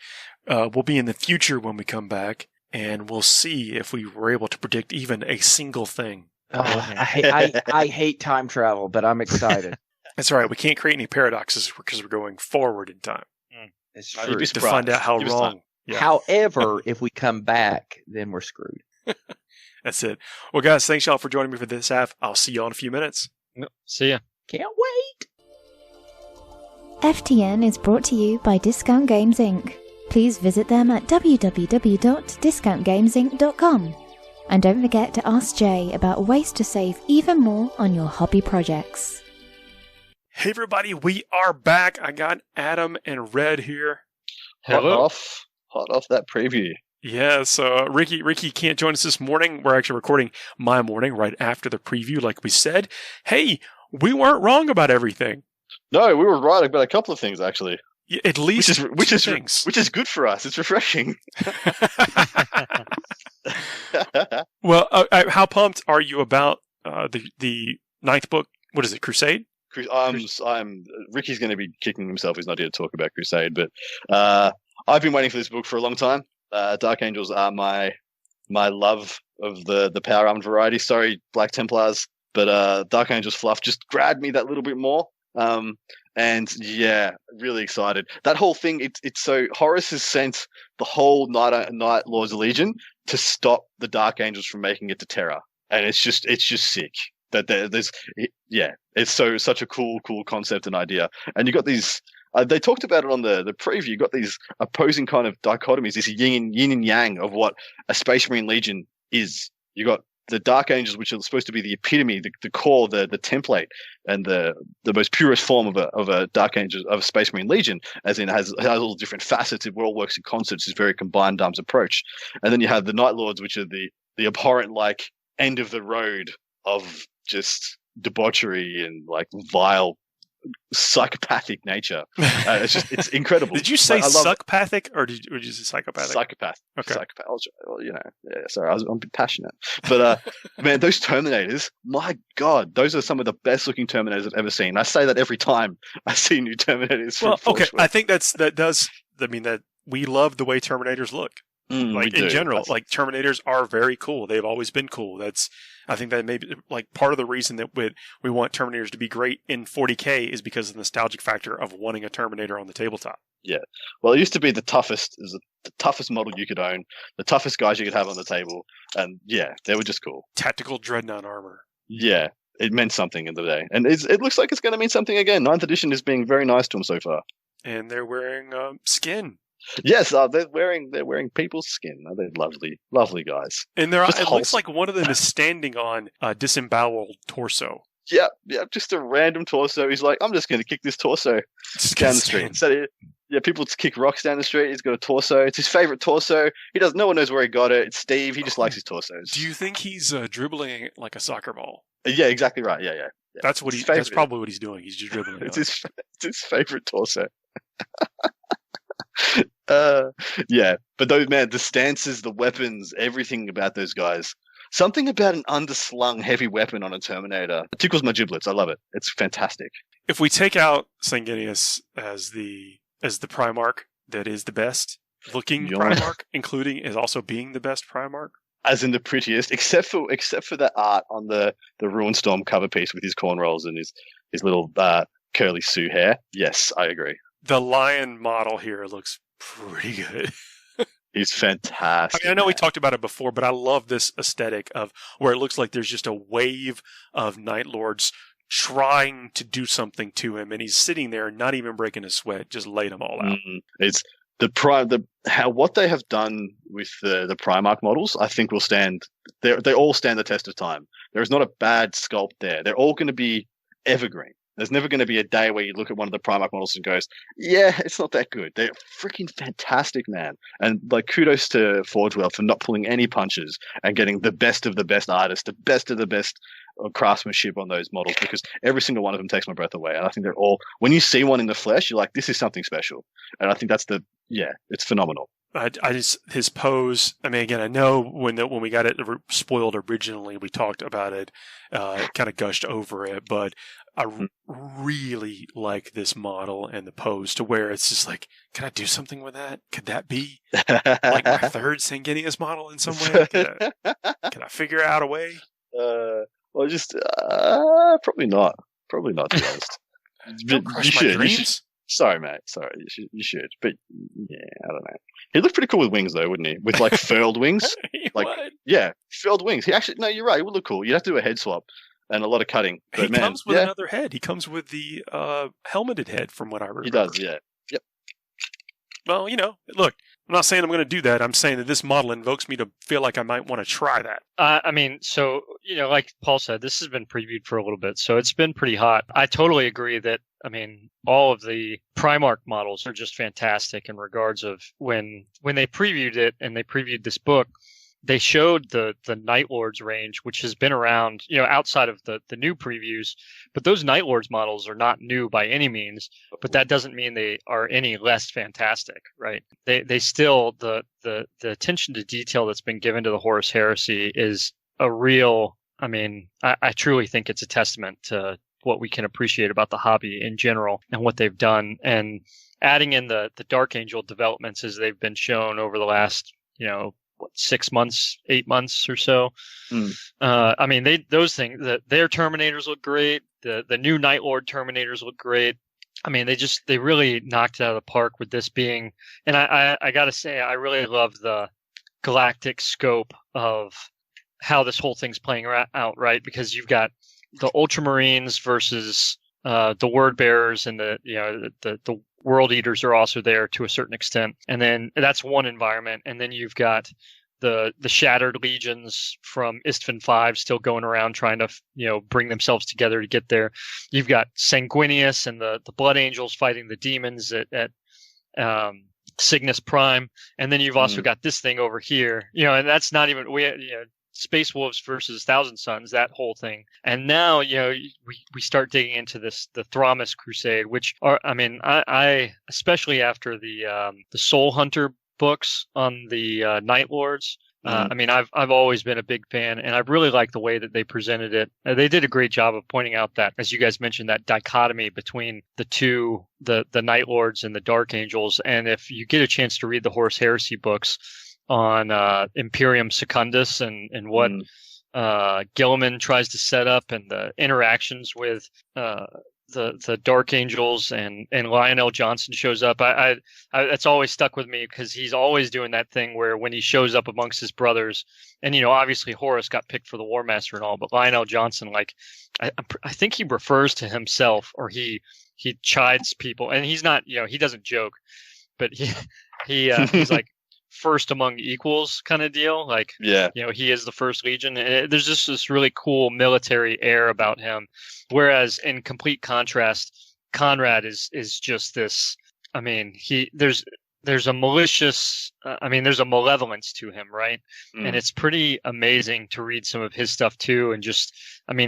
[SPEAKER 2] We'll be in the future when we come back, and we'll see if we were able to predict even a single thing.
[SPEAKER 5] I hate time travel, but I'm excited.
[SPEAKER 2] That's all right. We can't create any paradoxes because we're going forward in time.
[SPEAKER 5] It's true.
[SPEAKER 2] To find out how wrong Yeah.
[SPEAKER 5] However, if we come back, then we're screwed.
[SPEAKER 2] That's it. Well, guys, thanks y'all for joining me for this half. I'll see y'all in a few minutes.
[SPEAKER 3] See ya.
[SPEAKER 5] Can't wait.
[SPEAKER 6] FTN is brought to you by Discount Games Inc. Please visit them at www.discountgamesinc.com. And don't forget to ask Jay about ways to save even more on your hobby projects.
[SPEAKER 2] Hey, everybody, we are back. I got Adam and Red here.
[SPEAKER 3] Hello.
[SPEAKER 4] Hot off that preview.
[SPEAKER 2] Yeah, so Ricky can't join us this morning. We're actually recording my morning right after the preview, like we said. Hey, we weren't wrong about everything.
[SPEAKER 4] No, we were right about a couple of things actually.
[SPEAKER 2] Yeah, at least
[SPEAKER 4] which is
[SPEAKER 2] things.
[SPEAKER 4] which is good for us. It's refreshing.
[SPEAKER 2] Well, how pumped are you about the ninth book? What is it, Crusade?
[SPEAKER 4] Ricky's going to be kicking himself. He's not here to talk about Crusade, but I've been waiting for this book for a long time. Dark Angels are my love of the power armored variety. Sorry, Black Templars, but Dark Angels fluff just grabbed me that little bit more. And yeah, really excited. That whole thing, it's so Horus has sent the whole Night Lord's Legion to stop the Dark Angels from making it to Terra, and it's just sick. That it's such a cool concept and idea. And you got these. They talked about it on the preview. You got these opposing kind of dichotomies, this yin and yang of what a Space Marine Legion is. You got the Dark Angels, which are supposed to be the epitome, the core, the template, and the most purest form of a Dark Angel, of a Space Marine Legion, as in has all different facets. It all works in concert. It's a very combined arms approach. And then you have the Night Lords, which are the abhorrent, like, end of the road of just debauchery and like vile psychopathic nature. It's incredible.
[SPEAKER 2] Did you say suckpathic or did you say psychopathic?
[SPEAKER 4] Psychopath.
[SPEAKER 2] Okay.
[SPEAKER 4] Psychopath. Well, yeah. Sorry, I'm a bit passionate. But man, those Terminators, my God, those are some of the best looking Terminators I've ever seen. I say that every time I see new Terminators.
[SPEAKER 2] Well, okay, I think that we love the way Terminators look. Like in general, like Terminators are very cool. They've always been cool. I think that maybe like part of the reason that we want Terminators to be great in 40k is because of the nostalgic factor of wanting a Terminator on the tabletop.
[SPEAKER 4] Yeah. Well, it used to be the toughest model you could own, the toughest guys you could have on the table. And yeah, they were just cool.
[SPEAKER 2] Tactical Dreadnought armor.
[SPEAKER 4] Yeah. It meant something in the day. And it looks like it's going to mean something again. 9th edition is being very nice to them so far.
[SPEAKER 2] And they're wearing skin.
[SPEAKER 4] Yes, they're wearing people's skin. They're lovely guys.
[SPEAKER 2] And it looks like one of them is standing on a disemboweled torso.
[SPEAKER 4] Yeah, just a random torso. He's like, I'm just going to kick this torso down the street. So yeah, people kick rocks down the street. He's got a torso. It's his favorite torso. No one knows where he got it. It's Steve. He just likes his torsos.
[SPEAKER 2] Do you think he's dribbling it like a soccer ball?
[SPEAKER 4] Yeah, exactly right. Yeah.
[SPEAKER 2] That's probably what he's doing. He's just dribbling it.
[SPEAKER 4] It's his favorite torso. Yeah, but those, man, the stances, the weapons, everything about those guys. Something about an underslung heavy weapon on a Terminator. It tickles my giblets. I love it. It's fantastic.
[SPEAKER 2] If we take out Sanguinius as the Primarch that is the best looking Primarch, including as also being the best Primarch,
[SPEAKER 4] as in the prettiest, except for that art on the Ruinstorm cover piece with his cornrows and his little curly Sue hair. Yes, I agree.
[SPEAKER 2] The lion model here looks pretty good.
[SPEAKER 4] He's fantastic.
[SPEAKER 2] I know we talked about it before, but I love this aesthetic of where it looks like there's just a wave of Night Lords trying to do something to him, and he's sitting there not even breaking a sweat, just laid them all out.
[SPEAKER 4] It's what they have done with the Primarch models, I think will stand. They all stand the test of time. There is not a bad sculpt there. They're all going to be evergreen. There's never going to be a day where you look at one of the Primarch models and goes, yeah, it's not that good. They're freaking fantastic, man. And like, kudos to Forgewell for not pulling any punches and getting the best of the best artists, the best of the best craftsmanship on those models, because every single one of them takes my breath away. And I think they're all, when you see one in the flesh, you're like, this is something special. And I think that's it's phenomenal.
[SPEAKER 2] His pose. I mean, again, I know when we got it spoiled originally, we talked about it, kind of gushed over it, but I really like this model and the pose to where it's just like, can I do something with that? Could that be like my third Sanguinius model in some way? Can I figure out a way?
[SPEAKER 4] Well, just probably not. Probably not, to be honest.
[SPEAKER 2] Don't crush my dreams.
[SPEAKER 4] Sorry, mate. Sorry, you should. But yeah, I don't know. He looked pretty cool with wings, though, wouldn't he? With like furled wings. Like, yeah, furled wings. He actually, no, you're right. He would look cool. You'd have to do a head swap and a lot of cutting. But,
[SPEAKER 2] he comes with another head. He comes with the helmeted head, from what I remember.
[SPEAKER 4] He does, yeah. Yep.
[SPEAKER 2] Well, look, I'm not saying I'm going to do that. I'm saying that this model invokes me to feel like I might want to try that.
[SPEAKER 3] I mean, so, like Paul said, this has been previewed for a little bit, so it's been pretty hot. I totally agree that, all of the Primarch models are just fantastic in regards of when they previewed it and they previewed this book, they showed the Night Lords range, which has been around, outside of the new previews. But those Night Lords models are not new by any means, but that doesn't mean they are any less fantastic, right? They still, the attention to detail that's been given to the Horus Heresy is a real, I truly think it's a testament to what we can appreciate about the hobby in general and what they've done. And adding in the Dark Angel developments as they've been shown over the last, 6 months, 8 months or so. Those things, their Terminators look great. The new Night Lord Terminators look great. They really knocked it out of the park with this being, and I gotta say, I really love the galactic scope of how this whole thing's playing out, right? Because you've got the Ultramarines versus the Word Bearers, and the World Eaters are also there to a certain extent. And then that's one environment. And then you've got the Shattered Legions from Istvan 5 still going around trying to, bring themselves together to get there. You've got Sanguinius and the Blood Angels fighting the demons at Cygnus Prime. And then you've also got this thing over here, and that's not even, Space Wolves versus Thousand Suns, that whole thing. And now, we start digging into the Thramas Crusade, which are, I especially after the Soul Hunter books on the Night Lords. I've always been a big fan, and I really like the way that they presented it. They did a great job of pointing out that, as you guys mentioned, that dichotomy between the two, the Night Lords and the Dark Angels. And if you get a chance to read the Horus Heresy books on Imperium Secundus and what Gilliman tries to set up, and the interactions with the Dark Angels, and Lionel Johnson shows up. That's always stuck with me, because he's always doing that thing where when he shows up amongst his brothers, and obviously Horus got picked for the War Master and all, but Lionel Johnson, like, I think he refers to himself, or he chides people, and he's not, he doesn't joke, but he's like, first among equals kind of deal. Like, he is the first Legion. And there's just this really cool military air about him. Whereas in complete contrast, Conrad is just this, there's a malicious, there's a malevolence to him, right? And it's pretty amazing to read some of his stuff too. And just,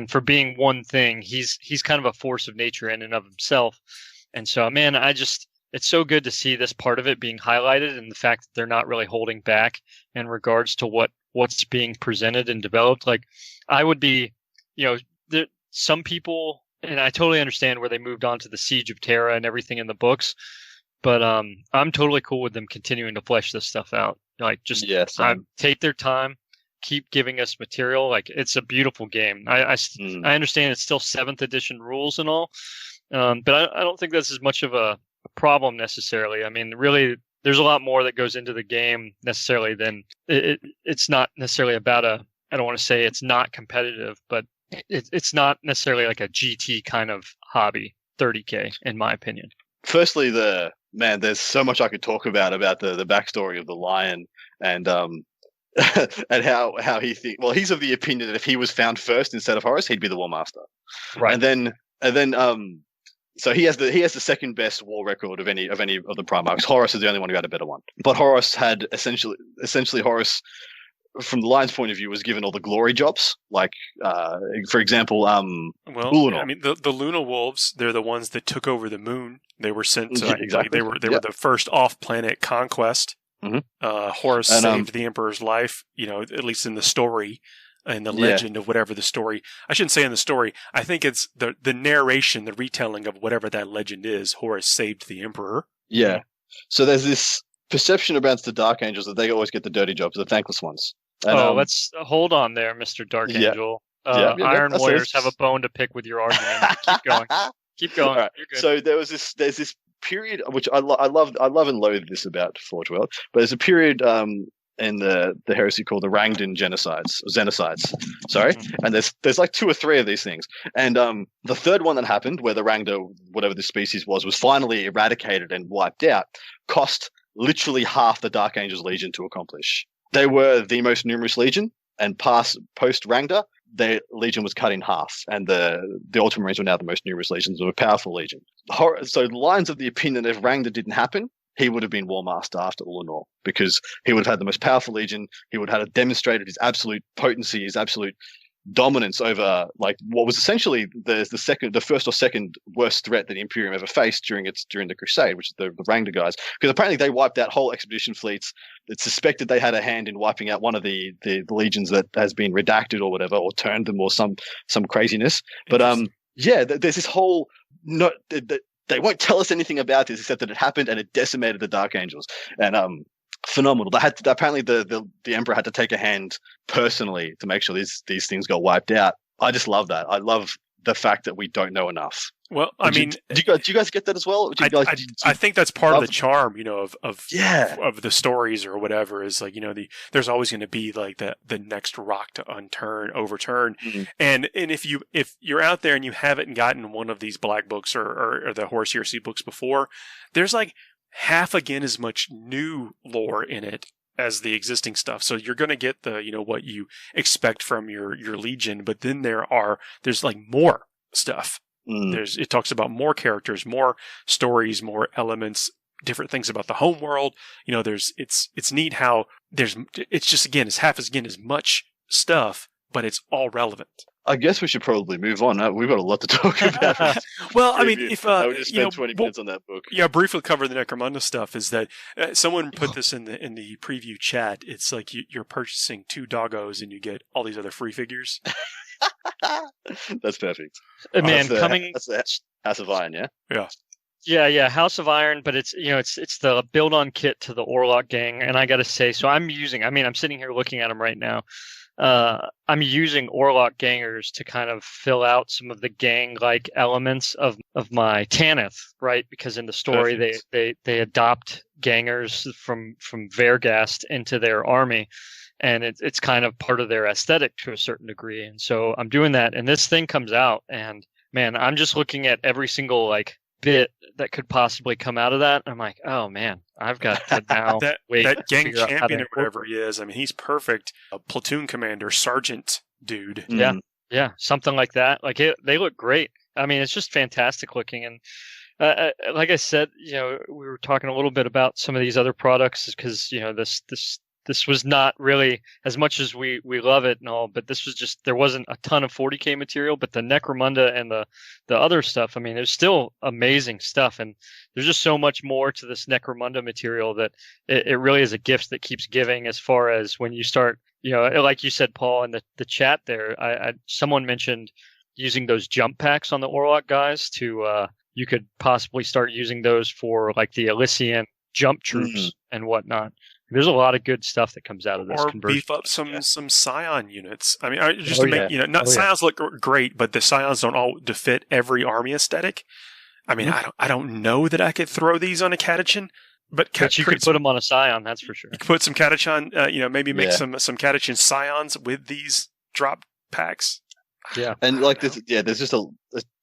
[SPEAKER 3] for being one thing, he's kind of a force of nature in and of himself. And so, man, it's so good to see this part of it being highlighted, and the fact that they're not really holding back in regards to what's being presented and developed. Like, I would be, some people, and I totally understand where they moved on to the Siege of Terra and everything in the books, but I'm totally cool with them continuing to flesh this stuff out. Like, just take their time, keep giving us material. Like, it's a beautiful game. I understand it's still 7th edition rules and all, but I don't think that's as much of a problem necessarily. Really, there's a lot more that goes into the game necessarily than it's not necessarily about I don't want to say it's not competitive, but it's not necessarily like a GT kind of hobby, 30K, in my opinion.
[SPEAKER 4] Firstly, there's so much I could talk about the backstory of the Lion, and and how he thinks. Well, he's of the opinion that if he was found first instead of Horus, he'd be the War Master. Right. And then so he has the second best war record of any of the Primarchs. Horus is the only one who had a better one. But Horus had essentially Horus, from the Lion's point of view, was given all the glory jobs. Like, for example,
[SPEAKER 2] Ulunor. The Luna Wolves, they're the ones that took over the moon. They were sent to, exactly. They were the first off-planet conquest. Horus saved the Emperor's life, at least in the story. And the legend of whatever the story, I shouldn't say in the story, I think it's the narration, the retelling of whatever that legend is. Horus saved the Emperor.
[SPEAKER 4] Yeah. So there's this perception about the Dark Angels that they always get the dirty jobs, the thankless ones. And,
[SPEAKER 3] let's hold on there, Mr. Dark Angel. Iron Warriors have a bone to pick with your argument. Keep going. Keep going.
[SPEAKER 4] Right. You're good. So there's this period which I love and loathe this about Forge World, but there's a period in the heresy called the Rangdan Xenocides. Sorry, and there's like 2 or 3 of these things, and the third one that happened, where the Rangda, whatever the species was finally eradicated and wiped out, cost literally half the Dark Angels Legion to accomplish. They were the most numerous legion, and post Rangda, their legion was cut in half, and the Ultramarines were now the most numerous legions of a powerful legion. So lines of the opinion that if Rangda didn't happen, he would have been War Master after Ulanor, because he would have had the most powerful legion. He would have demonstrated his absolute potency, his absolute dominance over like what was essentially the first or second worst threat that the Imperium ever faced during the Crusade, which is the Rangda guys. Because apparently they wiped out whole expedition fleets that suspected they had a hand in wiping out one of the legions that has been redacted or whatever, or turned them, or some craziness. But there's this whole they won't tell us anything about this except that it happened and it decimated the Dark Angels. And phenomenal. Apparently the Emperor had to take a hand personally to make sure these things got wiped out. I just love that. I love the fact that we don't know enough.
[SPEAKER 2] Well,
[SPEAKER 4] do you guys get that as well?
[SPEAKER 2] I think that's part of the charm, of the stories or whatever, is like, there's always going to be like the next rock to overturn. Mm-hmm. And if you're out there and you haven't gotten one of these black books or the Horus Heresy books before, there's like half again as much new lore in it as the existing stuff. So you're going to get the, what you expect from your Legion, but then there's like more stuff. It talks about more characters, more stories, more elements, different things about the home world. It's neat how it's just, again, it's half as much stuff, but it's all relevant.
[SPEAKER 4] I guess we should probably move on. We've got a lot to talk about.
[SPEAKER 2] Well, I mean, if
[SPEAKER 4] I would just spend 20 minutes on that book.
[SPEAKER 2] Yeah, briefly cover the Necromunda stuff. Is that someone put this in the preview chat? It's like you're purchasing 2 doggos and you get all these other free figures.
[SPEAKER 4] That's perfect.
[SPEAKER 3] Man,
[SPEAKER 4] that's the House of Iron, yeah.
[SPEAKER 3] Yeah, House of Iron, but it's it's the build-on kit to the Orlok gang, and I got to say, so I'm sitting here looking at them right now. I'm using Orlok gangers to kind of fill out some of the gang-like elements of my Tanith, right? Because in the story, they adopt gangers from Vergast into their army, and it's kind of part of their aesthetic to a certain degree. And so I'm doing that, and this thing comes out, and man, I'm just looking at every single like bit that could possibly come out of that. I'm like, oh man, I've got to now
[SPEAKER 2] that gang champion or whatever he is. I mean, he's perfect. A platoon commander, sergeant dude.
[SPEAKER 3] Yeah, something like that. Like they look great. I mean, it's just fantastic looking. And like I said, we were talking a little bit about some of these other products because this was not really, as much as we love it and all, but this was just, there wasn't a ton of 40k material, but the Necromunda and the other stuff, I mean, there's still amazing stuff, and there's just so much more to this Necromunda material that it really is a gift that keeps giving, as far as when you start, like you said, Paul, in the chat there, someone mentioned using those jump packs on the Orlok guys to, you could possibly start using those for like the Elysian jump troops and whatnot. There's a lot of good stuff that comes out of this
[SPEAKER 2] or
[SPEAKER 3] conversion.
[SPEAKER 2] Beef up some Scion units. I mean, Scions look great, but the Scions don't all fit every army aesthetic. I mean, I don't know that I could throw these on a Catachan, but
[SPEAKER 3] you could put them on a Scion, that's for sure.
[SPEAKER 2] You could put some Catachan, maybe make some Catachan Scions with these drop packs.
[SPEAKER 3] Yeah,
[SPEAKER 4] and like this, there's just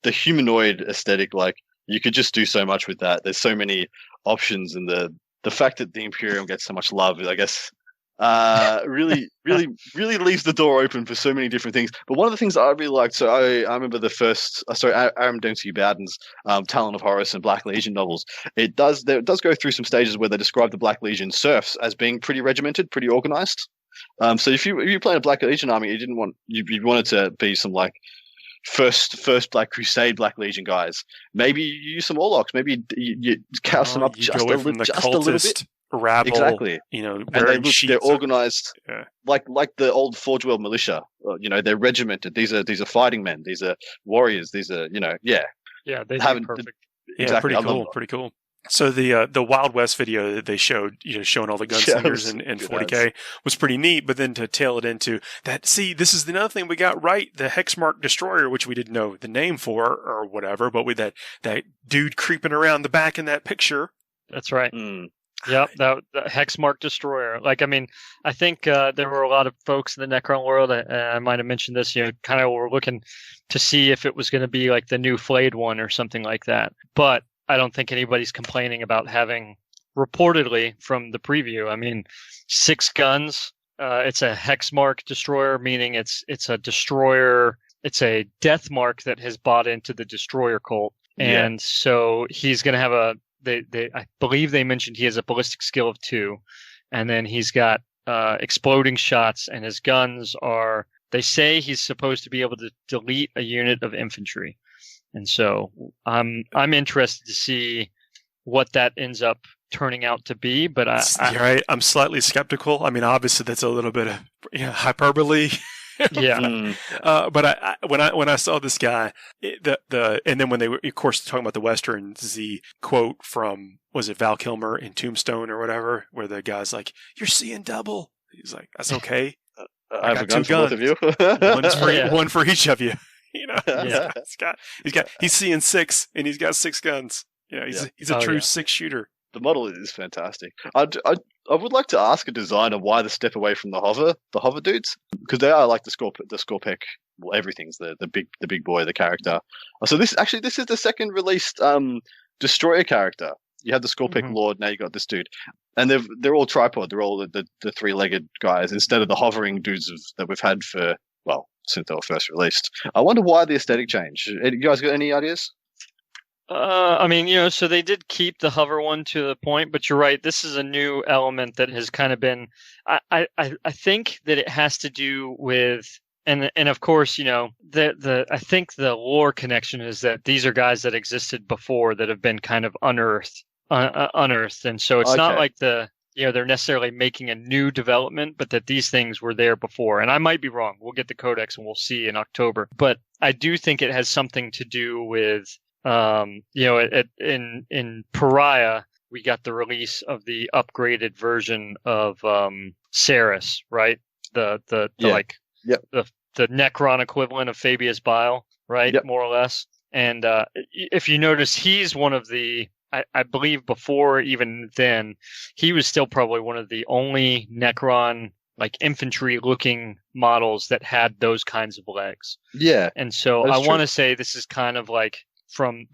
[SPEAKER 4] the humanoid aesthetic. Like you could just do so much with that. There's so many options, and the fact that the Imperium gets so much love, I guess, really leaves the door open for so many different things. But one of the things I really liked, so I remember the first, Aram Dempsey Bowden's Talon of Horus and Black Legion novels. It does go through some stages where they describe the Black Legion serfs as being pretty regimented, pretty organized. So if you're playing a Black Legion army, you wanted to be some like first Black Crusade Black Legion guys. Maybe you use some Orloks. Maybe you cast them up just a little bit.
[SPEAKER 2] Rabble,
[SPEAKER 4] exactly. And they're organized, like the old Forge World militia. They're regimented. These are fighting men. These are warriors. These are
[SPEAKER 3] Yeah, they do perfect.
[SPEAKER 2] Exactly. Pretty cool. So the Wild West video that they showed, showing all the gunslingers in 40k was pretty neat. But then to tail it into that, see, this is another thing we got right: the Hexmark Destroyer, which we didn't know the name for or whatever, but with that dude creeping around the back in that picture.
[SPEAKER 3] That's right. Yep, the Hexmark Destroyer. Like, I mean, I think there were a lot of folks in the Necron world. I might have mentioned this. Kind of were looking to see if it was going to be like the new flayed one or something like that, but I don't think anybody's complaining about having, reportedly from the preview, I mean, 6 guns. It's a Hexmark Destroyer, meaning it's a destroyer. It's a death mark that has bought into the Destroyer cult. And so he's going to have I believe they mentioned he has a ballistic skill of 2. And then he's got exploding shots, and his guns are, they say he's supposed to be able to delete a unit of infantry. And so I'm interested to see what that ends up turning out to be. But
[SPEAKER 2] you're right. I'm slightly skeptical. I mean, obviously that's a little bit of hyperbole.
[SPEAKER 3] Yeah.
[SPEAKER 2] But when I saw this guy, and then when they were, of course, talking about the Westerns, the quote from, was it Val Kilmer in Tombstone or whatever, where the guy's like, "You're seeing double." He's like, "That's okay.
[SPEAKER 4] I have a gun
[SPEAKER 2] 2
[SPEAKER 4] for both of you.
[SPEAKER 2] one for each of you."
[SPEAKER 3] Yeah.
[SPEAKER 2] He's seeing 6, and he's got 6 guns. He's a true 6 shooter.
[SPEAKER 4] The model is fantastic. I would like to ask a designer why the step away from the hover dudes, because they are like the Scorpec. Well, everything's the big boy, the character. So this is the second released destroyer character. You had the Scorpec Lord, now you got this dude, and they're all tripod. They're all the 3-legged guys instead of the hovering dudes that we've had for, well, since they were first released. I wonder why the aesthetic change. You guys got any ideas?
[SPEAKER 3] I mean, so they did keep the hover one to the point, but you're right. This is a new element that has kind of been. I think that it has to do with, and of course, I think the lore connection is that these are guys that existed before that have been kind of unearthed, and so it's not like they're necessarily making a new development, but that these things were there before. And I might be wrong. We'll get the codex and we'll see in October. But I do think it has something to do with, in Pariah, we got the release of the upgraded version of Ceres, right? The Necron equivalent of Fabius Bile, right? Yep. More or less. And if you notice, he's one of the, I believe before even then, he was still probably one of the only Necron like infantry looking models that had those kinds of legs. Yeah. And so I want to say this is kind of like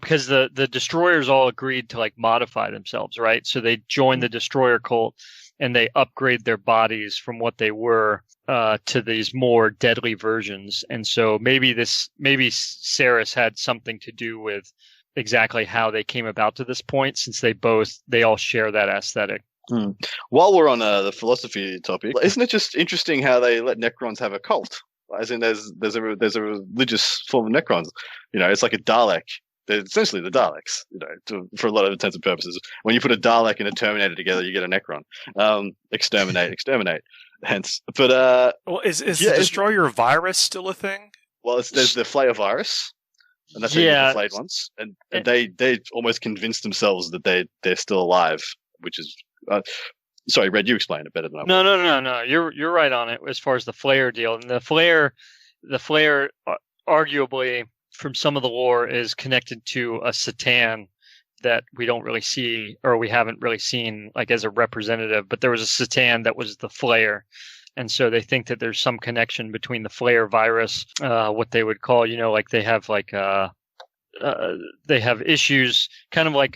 [SPEAKER 3] because the destroyers all agreed to like modify themselves, right? So they joined the destroyer cult and they upgrade their bodies from what they were to these more deadly versions. And so maybe Ceres had something to do with exactly how they came about to this point, since they all share that aesthetic.
[SPEAKER 4] While we're on the philosophy topic, isn't it just interesting how they let Necrons have a cult? As in, there's a religious form of Necrons. It's like a Dalek. They're essentially the Daleks. For a lot of intents and purposes, when you put a Dalek and a Terminator together, you get a Necron. Exterminate. Hence, but is the Destroyer virus still a thing? Well, there's the Flayer virus. And that's the flayed ones, and they almost convinced themselves that they're still alive, which is sorry, Red, you explain it better than I will.
[SPEAKER 3] No. You're right on it as far as the Flayer deal. And the Flayer, arguably from some of the lore, is connected to a Satan that we don't really see, or we haven't really seen like as a representative. But there was a Satan that was the Flayer. And so they think that there's some connection between the Flayer virus, what they would call, like they have they have issues, kind of like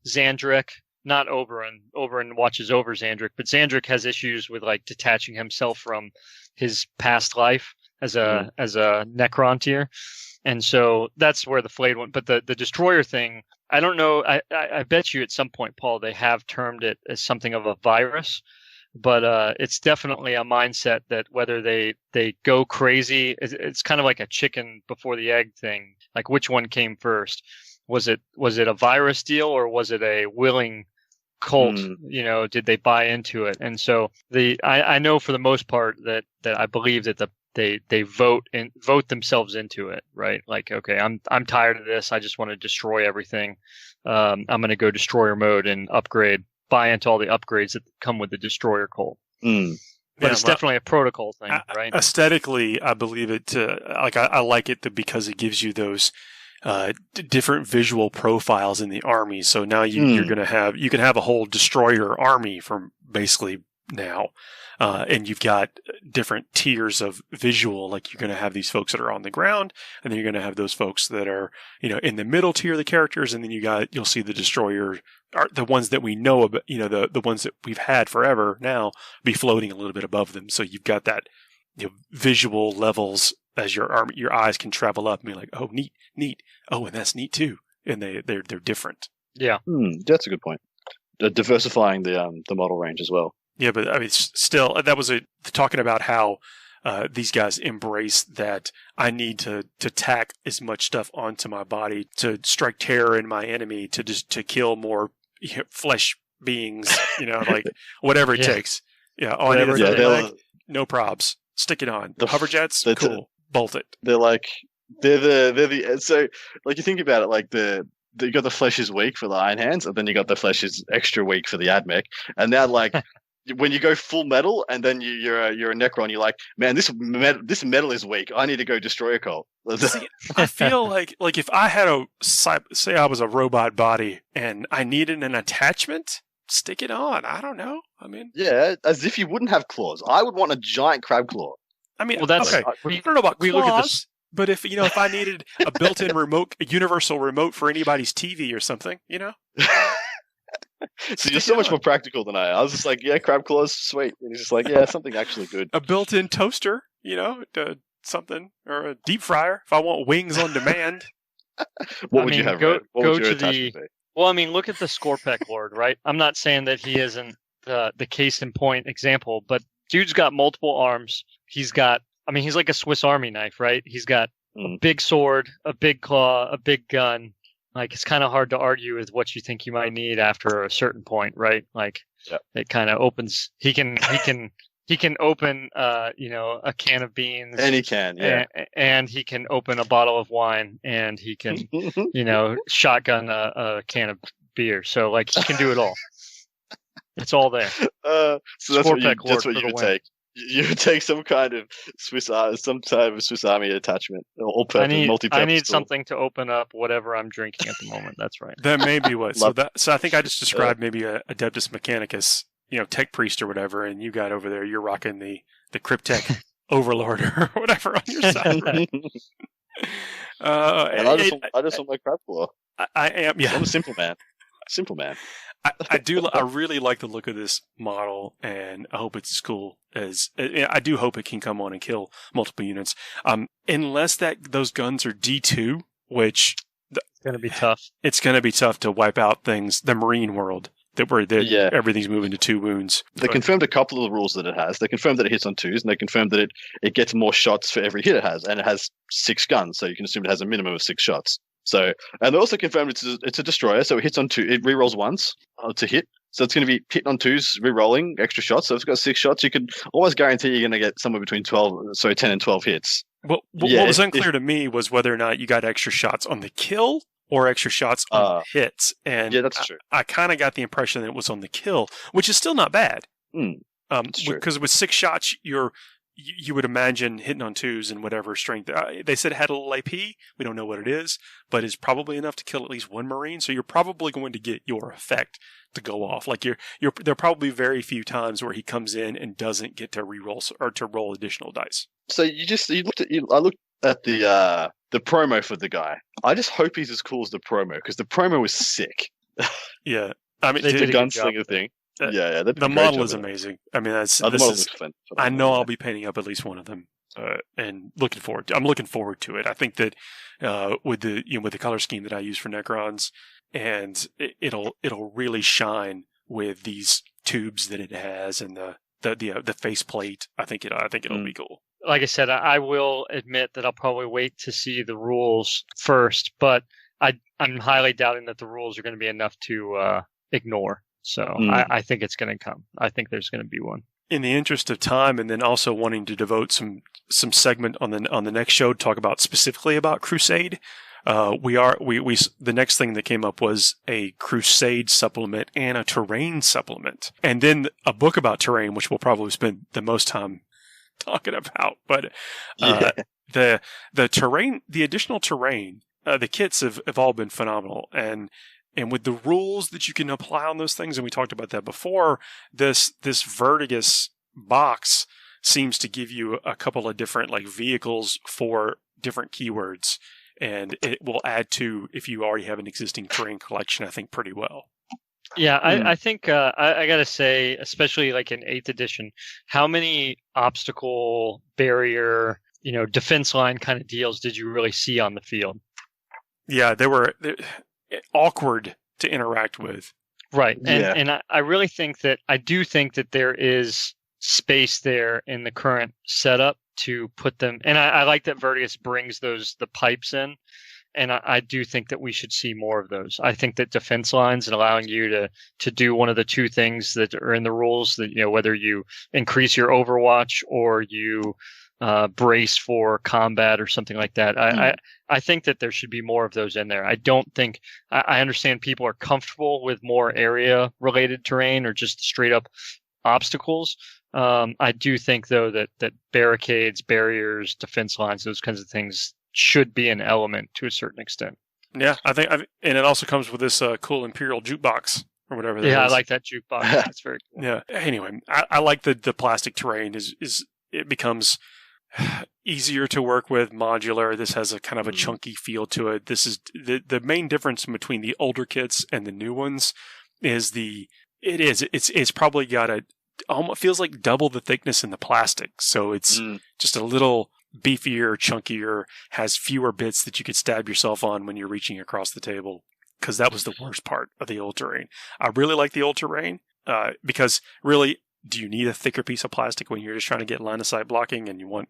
[SPEAKER 3] Xandric, not Oberyn. Oberyn watches over Xandric, but Xandric has issues with like detaching himself from his past life as a Necron tier. And so that's where the flayed one. But the Destroyer thing, I don't know. I bet you at some point, Paul, they have termed it as something of a virus. But it's definitely a mindset that whether they go crazy, it's kind of like a chicken before the egg thing. Like, which one came first? Was it a virus deal, or was it a willing cult? Did they buy into it? And so I know for the most part that I believe that they vote themselves into it, right? Like, okay, I'm tired of this. I just want to destroy everything. I'm going to go destroyer mode and buy into all the upgrades that come with the destroyer cult. But it's definitely a protocol thing, right?
[SPEAKER 2] Aesthetically, I believe it. I like it because it gives you those different visual profiles in the army. So now you can have a whole destroyer army from basically now. And you've got different tiers of visual, like you're going to have these folks that are on the ground, and then you're going to have those folks that are, in the middle tier of the characters, and then you'll see the destroyer, the ones that we know about, the ones that we've had forever now be floating a little bit above them. So you've got that, visual levels as your eyes can travel up and be like, oh, neat. Oh, and that's neat too. And they're different.
[SPEAKER 3] Yeah.
[SPEAKER 4] That's a good point. Diversifying the model range as well.
[SPEAKER 2] Yeah, but I mean, still, that was talking about how these guys embrace that I need to tack as much stuff onto my body to strike terror in my enemy, to kill more flesh beings, like whatever it takes. Yeah, no probs. Stick it on. The hover jets, cool. Bolt it.
[SPEAKER 4] They're so like you think about it, like you got the flesh is weak for the Iron Hands, and then you got the flesh is extra weak for the Admech, and now like. When you go full metal and then you're a Necron, you're like, man, this metal is weak. I need to go destroy a cult.
[SPEAKER 2] See, I feel like if I had say I was a robot body and I needed an attachment, stick it on. I don't know. I mean,
[SPEAKER 4] yeah, as if you wouldn't have claws. I would want a giant crab claw.
[SPEAKER 2] I mean, well, that's okay. I don't know about claws, look at this. But if I needed a built-in remote, a universal remote for anybody's TV or something,
[SPEAKER 4] So you're so much more practical than I was just like, yeah, crab claws, sweet. And he's just like, yeah, something actually good.
[SPEAKER 2] A built-in toaster, something, or a deep fryer if I want wings on demand.
[SPEAKER 4] What would you have? What would your attachment be?
[SPEAKER 3] Well, I mean, look at the Scorpec Lord, right? I'm not saying that he isn't the case in point example, but dude's got multiple arms. He's like a Swiss Army knife, right? He's got a big sword, a big claw, a big gun. Like, it's kind of hard to argue with what you think you might need after a certain point, right? Like, It kind of opens. He can open, a can of beans,
[SPEAKER 4] and he can, yeah,
[SPEAKER 3] and he can open a bottle of wine, and he can, shotgun a can of beer. So, like, he can do it all. It's all there.
[SPEAKER 4] So that's what you would take. You would take some kind of Swiss Army attachment, multi-purpose.
[SPEAKER 3] I need something to open up whatever I'm drinking at the moment. That's right.
[SPEAKER 2] That may be what. So I think I just described maybe a Adeptus Mechanicus, tech priest or whatever, and you got over there. You're rocking the Cryptech Overlord or whatever on your side. Right?
[SPEAKER 4] And I just want my crab claw.
[SPEAKER 2] I am. Yeah,
[SPEAKER 4] I'm a simple man. Simple man.
[SPEAKER 2] I really like the look of this model, and I hope it's as cool as I do. Hope it can come on and kill multiple units. Unless those guns are D2, which
[SPEAKER 3] it's going to be tough.
[SPEAKER 2] It's going to be tough to wipe out things. The Marine world everything's moving to 2 wounds.
[SPEAKER 4] They confirmed a couple of the rules that it has. They confirmed that it hits on 2s, and they confirmed that it gets more shots for every hit it has, and it has 6 guns, so you can assume it has a minimum of 6 shots. So, and they also confirmed it's a destroyer, so it hits on 2. It rerolls once to hit, so it's going to be hitting on 2s, rerolling extra shots. So if it's got 6 shots, you could almost guarantee you're going to get somewhere between 10 and 12 hits.
[SPEAKER 2] Well, what was unclear to me was whether or not you got extra shots on the kill or extra shots on the hits. And
[SPEAKER 4] yeah, that's true.
[SPEAKER 2] I kind of got the impression that it was on the kill, which is still not bad. Because with 6 shots, you would imagine hitting on 2s and whatever strength. They said it had a little AP. We don't know what it is, but it's probably enough to kill at least 1 Marine. So you're probably going to get your effect to go off. Like there are probably very few times where he comes in and doesn't get to reroll or to roll additional dice.
[SPEAKER 4] So I looked at the promo for the guy. I just hope he's as cool as the promo, because the promo was sick.
[SPEAKER 2] Yeah, I mean,
[SPEAKER 4] the gunslinger thing. Yeah.
[SPEAKER 2] The model is amazing. I mean,
[SPEAKER 4] the model looks fun.
[SPEAKER 2] I know I'll be painting up at least one of them, and I'm looking forward to it. I think that with the color scheme that I use for Necrons, and it'll really shine with these tubes that it has and the faceplate. I think it'll be cool.
[SPEAKER 3] Like I said, I will admit that I'll probably wait to see the rules first, but I'm highly doubting that the rules are going to be enough to ignore. So I think it's going to come. I think there's going to be one.
[SPEAKER 2] In the interest of time, and then also wanting to devote some some segment on the next show to talk about specifically about Crusade. The next thing that came up was a Crusade supplement and a terrain supplement, and then a book about terrain, which we'll probably spend the most time talking about. But the terrain, the additional terrain, the kits have all been phenomenal, and with the rules that you can apply on those things, and we talked about that before, this Vertigus box seems to give you a couple of different like vehicles for different keywords. And it will add to, if you already have an existing terrain collection, I think pretty well.
[SPEAKER 3] Yeah, I think I got to say, especially like in 8th edition, how many obstacle, barrier, defense line kind of deals did you really see on the field?
[SPEAKER 2] Yeah, they're awkward to interact with.
[SPEAKER 3] Right. And I really think that, there is space there in the current setup to put them, and I like that Vertigus brings the pipes in, and I do think that we should see more of those. I think that defense lines and allowing you to do one of the two things that are in the rules, that whether you increase your Overwatch or you brace for combat or something like that. I think that there should be more of those in there. I don't think I understand people are comfortable with more area related terrain or just straight up obstacles. I do think, though, that barricades, barriers, defense lines, those kinds of things should be an element to a certain extent.
[SPEAKER 2] Yeah, and it also comes with this cool Imperial jukebox or whatever that is.
[SPEAKER 3] Yeah, I like that jukebox. That's very cool.
[SPEAKER 2] Yeah. Anyway, I like the plastic terrain is it becomes easier to work with, modular. This has a kind of a chunky feel to it. This is the main difference between the older kits and the new ones is it's probably got almost feels like double the thickness in the plastic. So it's just a little beefier, chunkier, has fewer bits that you could stab yourself on when you're reaching across the table. Because that was the worst part of the old terrain. I really like the old terrain because really, do you need a thicker piece of plastic when you're just trying to get line of sight blocking and you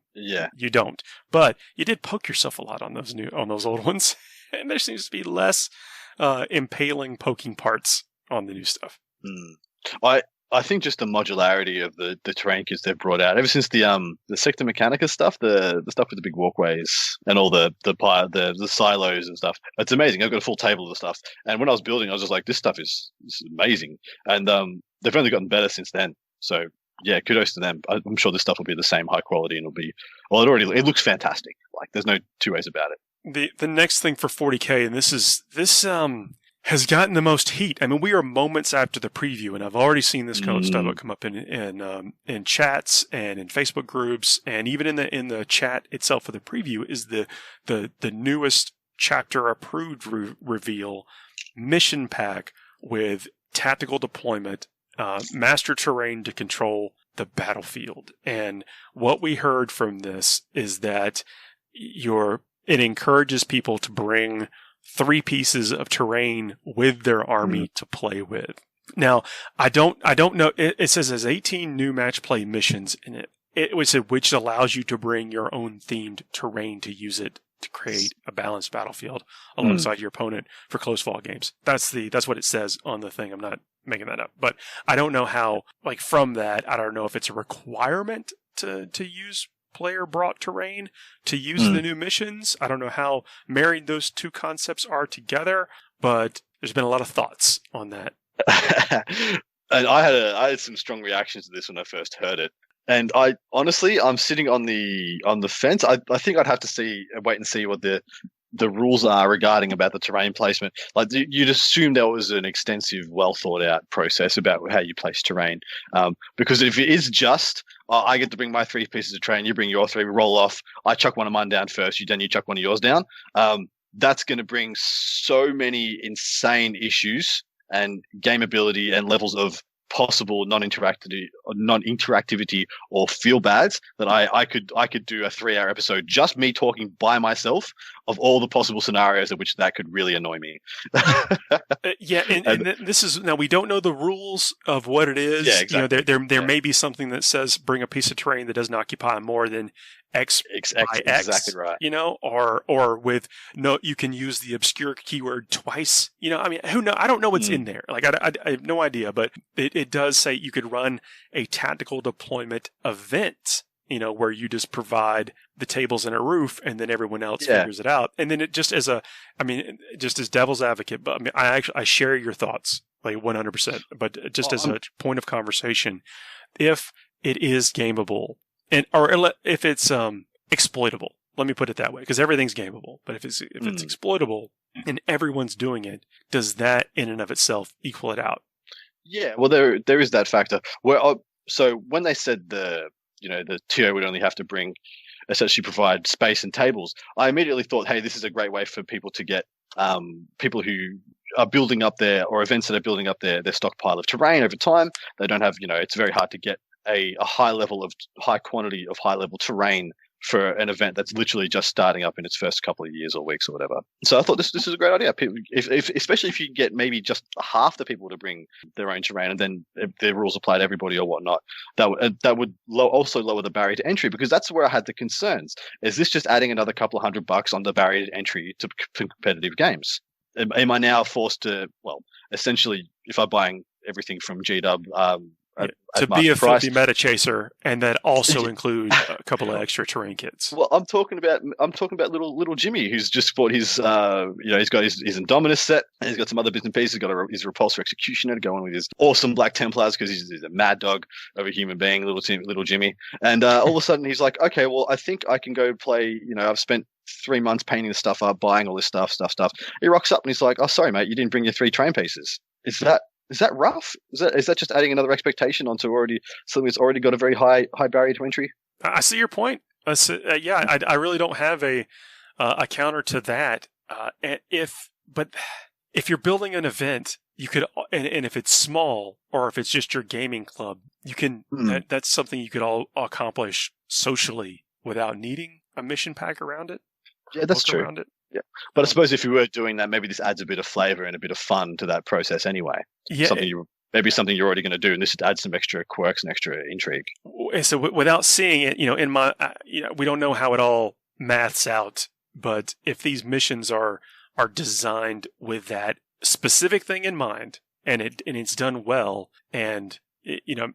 [SPEAKER 2] don't. But you did poke yourself a lot on those old ones. And there seems to be less impaling poking parts on the new stuff.
[SPEAKER 4] I think just the modularity of the terrain kits they've brought out ever since the Sector Mechanica stuff, the stuff with the big walkways and all the silos and stuff. It's amazing. I've got a full table of the stuff. And when I was building, I was just like, this stuff is amazing. And they've only gotten better since then. So yeah, kudos to them. I'm sure this stuff will be the same high quality and it looks fantastic. Like there's no two ways about it.
[SPEAKER 2] The next thing for 40k, and this has gotten the most heat. I mean, we are moments after the preview, and I've already seen this kind of stuff come up in chats and in Facebook groups, and even in the chat itself for the preview is the newest chapter approved reveal mission pack with tactical deployment, master terrain to control the battlefield. And what we heard from this is that it encourages people to bring 3 pieces of terrain with their army to play with. Now, I don't know. It says there's 18 new match play missions in it. It was which allows you to bring your own themed terrain to use it to create a balanced battlefield alongside your opponent for close fall games. That's what it says on the thing. I'm not making that up, but I don't know how. Like from that, I don't know if it's a requirement to use player brought terrain to use the new missions. I don't know how married those two concepts are together, but there's been a lot of thoughts on that.
[SPEAKER 4] And I had some strong reactions to this when I first heard it. And I'm sitting on the fence. I think I'd have to wait and see what the rules are regarding about the terrain placement. Like you'd assume there was an extensive, well thought out process about how you place terrain. Because if it is just, I get to bring my 3 pieces of terrain, you bring your 3, we roll off, I chuck one of mine down first, you chuck one of yours down. That's going to bring so many insane issues and gameability and levels of possible non-interactivity or feel bads that I could do a 3-hour episode just me talking by myself of all the possible scenarios in which that could really annoy me.
[SPEAKER 2] And this is now we don't know the rules of what it is.
[SPEAKER 4] Yeah, exactly.
[SPEAKER 2] There may be something that says bring a piece of terrain that doesn't occupy more than X by X,
[SPEAKER 4] exactly right.
[SPEAKER 2] Or with you can use the obscure keyword twice. I mean, who know? I don't know what's in there. Like I have no idea, but it does say you could run a tactical deployment event where you just provide the tables and a roof and then everyone else figures it out. And then it just as devil's advocate, but I share your thoughts like 100%, but just as a point of conversation, if it is gameable or if it's exploitable, let me put it that way, because everything's gameable, but if it's exploitable and everyone's doing it, does that in and of itself equal it out?
[SPEAKER 4] Yeah, well, there is that factor. So when they said the TO would only have to essentially provide space and tables, I immediately thought, hey, this is a great way for people to get people who are building up or events that are building up their stockpile of terrain over time. They don't have, it's very hard to get a high quantity of high level terrain for an event that's literally just starting up in its first couple of years or weeks or whatever. So I thought this is a great idea. Especially if you get maybe just half the people to bring their own terrain, and then if the rules apply to everybody or whatnot, that would also lower the barrier to entry, because that's where I had the concerns. Is this just adding another couple of $100 on the barrier to entry to competitive games? Am I now forced to, essentially, if I'm buying everything from GW,
[SPEAKER 2] to be a filthy meta chaser, and that also include a couple of extra terrain kits.
[SPEAKER 4] Well, I'm talking about little Jimmy, who's just bought his he's got his Indominus set, and he's got some other bits and pieces. He's got his Repulsor Executioner to go on with his awesome Black Templars, because he's a mad dog of a human being, little Jimmy. And all of a sudden he's like, okay, well, I think I can go play. I've spent 3 months painting the stuff up, buying all this stuff. He rocks up and he's like, oh, sorry, mate, you didn't bring your 3 terrain pieces. Is that rough? Is that just adding another expectation onto something that's already got a very high barrier to entry?
[SPEAKER 2] I see your point. I really don't have a counter to that. But if you're building an event, you could, and if it's small or if it's just your gaming club, you can. That's something you could all accomplish socially without needing a mission pack around it.
[SPEAKER 4] Yeah, that's true. Around it. Yeah, but I suppose if you were doing that, maybe this adds a bit of flavor and a bit of fun to that process anyway. Yeah, something you're already going to do, and this adds some extra quirks and extra intrigue.
[SPEAKER 2] So without seeing it, we don't know how it all maths out. But if these missions are designed with that specific thing in mind, and it's done well, and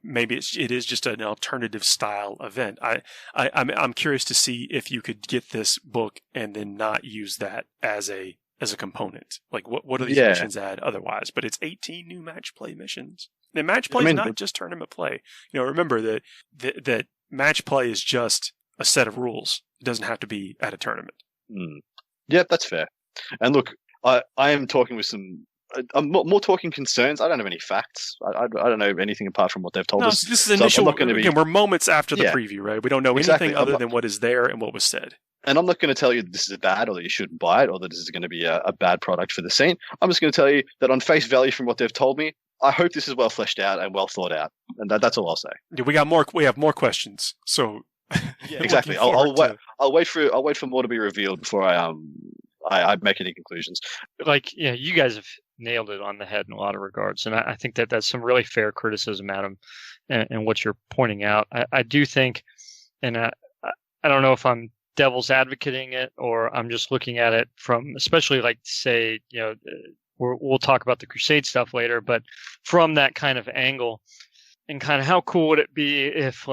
[SPEAKER 2] maybe it is just an alternative style event. I'm curious to see if you could get this book and then not use that as a component. Like what do these missions add otherwise? But it's 18 new match play missions. And match play is not just tournament play. Remember that match play is just a set of rules. It doesn't have to be at a tournament.
[SPEAKER 4] Yeah, that's fair. And look, I am talking with some. I'm more talking concerns. I don't have any facts. I don't know anything apart from what they've told us.
[SPEAKER 2] This is initial. Again, we're moments after the preview, right? We don't know anything other than what is there and what was said.
[SPEAKER 4] And I'm not going to tell you that this is bad, or that you shouldn't buy it, or that this is going to be a bad product for the scene. I'm just going to tell you that on face value, from what they've told me, I hope this is well fleshed out and well thought out. And that's all I'll say.
[SPEAKER 2] Yeah, we have more questions. So
[SPEAKER 4] yeah, exactly. I'll wait for more to be revealed before I make any conclusions.
[SPEAKER 3] You guys have nailed it on the head in a lot of regards, and I think that that's some really fair criticism, Adam, and what you're pointing out. I do think, and I don't know if I'm devil's advocating it or I'm just looking at it from, especially say, we'll talk about the Crusade stuff later, but from that kind of angle, and kind of how cool would it be if